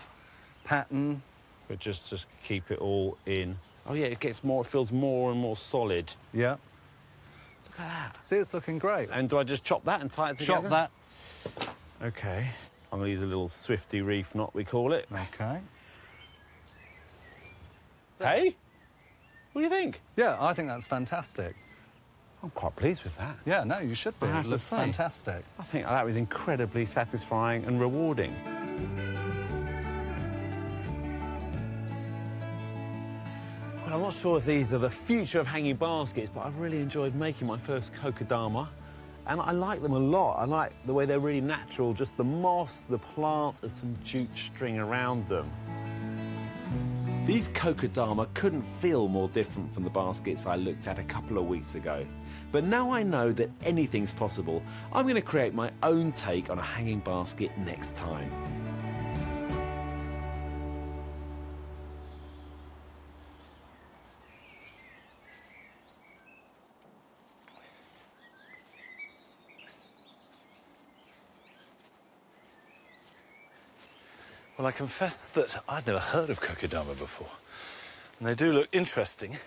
pattern. But just to keep it all in. Oh, yeah, it feels more and more solid. Yeah. Look at that. See, it's looking great. And do I just chop that and tie it together? Chop that. OK. I'm going to use a little swifty reef knot, we call it. OK. Hey? What do you think? Yeah, I think that's fantastic. I'm quite pleased with that. Yeah, no, you should be. I have It to looks say. fantastic. I think that was incredibly satisfying and rewarding. Well, I'm not sure if these are the future of hanging baskets, but I've really enjoyed making my first kokedama. And I like them a lot. I like the way they're really natural, just the moss, the plant, and some jute string around them. These kokedama couldn't feel more different from the baskets I looked at a couple of weeks ago. But now I know that anything's possible, I'm going to create my own take on a hanging basket next time. Well, I confess that I'd never heard of kokedama before. And they do look interesting,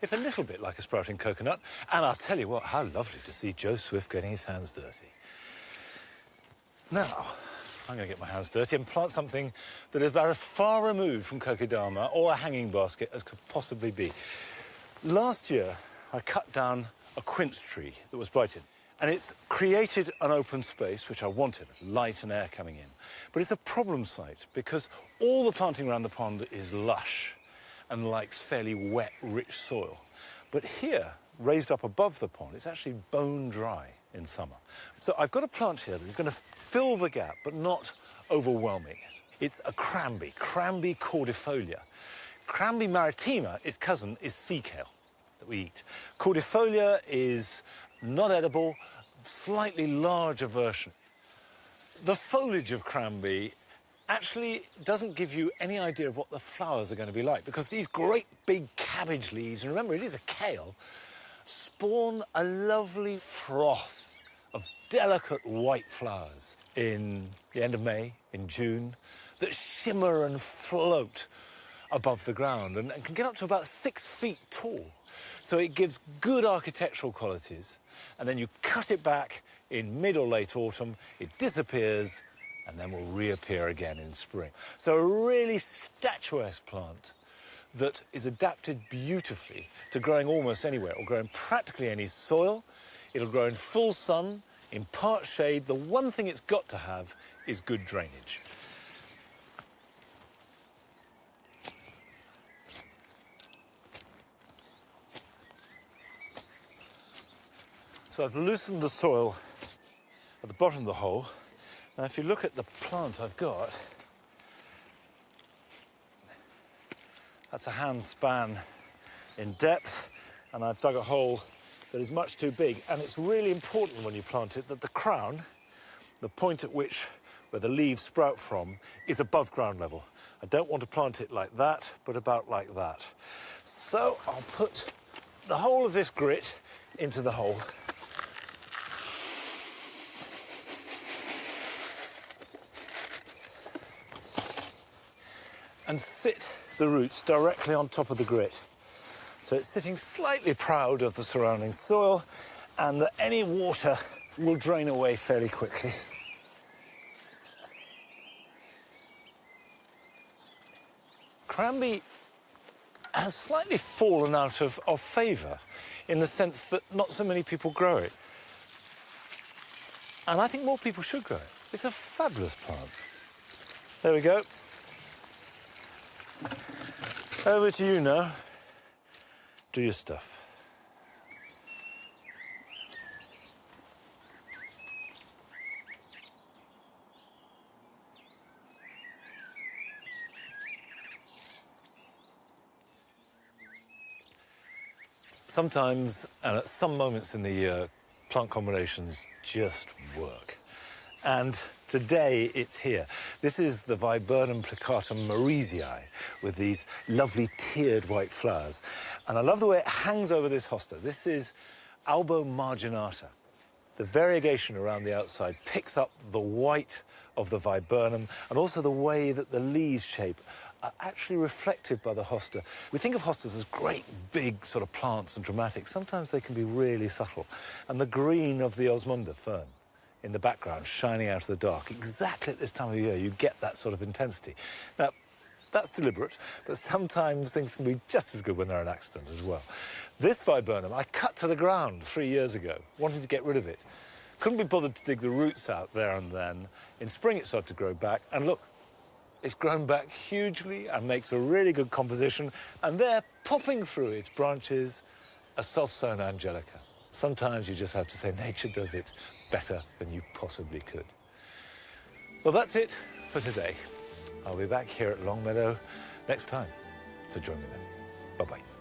if a little bit like a sprouting coconut. And I'll tell you what, how lovely to see Joe Swift getting his hands dirty. Now, I'm going to get my hands dirty and plant something that is about as far removed from kokedama or a hanging basket as could possibly be. Last year, I cut down a quince tree that was blighted. And it's created an open space, which I wanted, light and air coming in. But it's a problem site because all the planting around the pond is lush and likes fairly wet, rich soil. But here, raised up above the pond, it's actually bone dry in summer. So I've got a plant here that is going to fill the gap, but not overwhelming it. It's a cranberry cordifolia. Cranberry maritima, its cousin, is sea kale that we eat. Cordifolia is not edible, slightly larger version. The foliage of cranberry actually doesn't give you any idea of what the flowers are going to be like, because these great big cabbage leaves, and remember it is a kale, spawn a lovely froth of delicate white flowers in the end of May, in June, that shimmer and float above the ground and can get up to about 6 feet tall. So it gives good architectural qualities, and then you cut it back in mid or late autumn, it disappears, and then will reappear again in spring. So a really statuesque plant that is adapted beautifully to growing almost anywhere. It will grow in practically any soil, it'll grow in full sun, in part shade. The one thing it's got to have is good drainage. So I've loosened the soil at the bottom of the hole. Now, if you look at the plant I've got, that's a hand span in depth, and I've dug a hole that is much too big. And it's really important when you plant it that the crown, the point at which where the leaves sprout from, is above ground level. I don't want to plant it like that, but about like that. So I'll put the whole of this grit into the hole. And sit the roots directly on top of the grit. So it's sitting slightly proud of the surrounding soil, and that any water will drain away fairly quickly. Cranberry has slightly fallen out of favour in the sense that not so many people grow it. And I think more people should grow it. It's a fabulous plant. There we go. Over to you now. Do your stuff. Sometimes, and at some moments in the year, plant combinations just work. And today it's here. This is the Viburnum plicatum marisii with these lovely tiered white flowers. And I love the way it hangs over this hosta. This is Albo marginata. The variegation around the outside picks up the white of the viburnum and also the way that the leaves shape are actually reflected by the hosta. We think of hostas as great big sort of plants and dramatic. Sometimes they can be really subtle. And the green of the Osmunda fern in the background, shining out of the dark. Exactly at this time of year, you get that sort of intensity. Now, that's deliberate, but sometimes things can be just as good when they're an accident as well. This viburnum I cut to the ground 3 years ago, wanting to get rid of it. Couldn't be bothered to dig the roots out there and then. In spring, it started to grow back, and look, it's grown back hugely and makes a really good composition, and there, popping through its branches, a self-sown angelica. Sometimes you just have to say nature does it better than you possibly could. Well, that's it for today. I'll be back here at Longmeadow next time, so join me then. Bye-bye.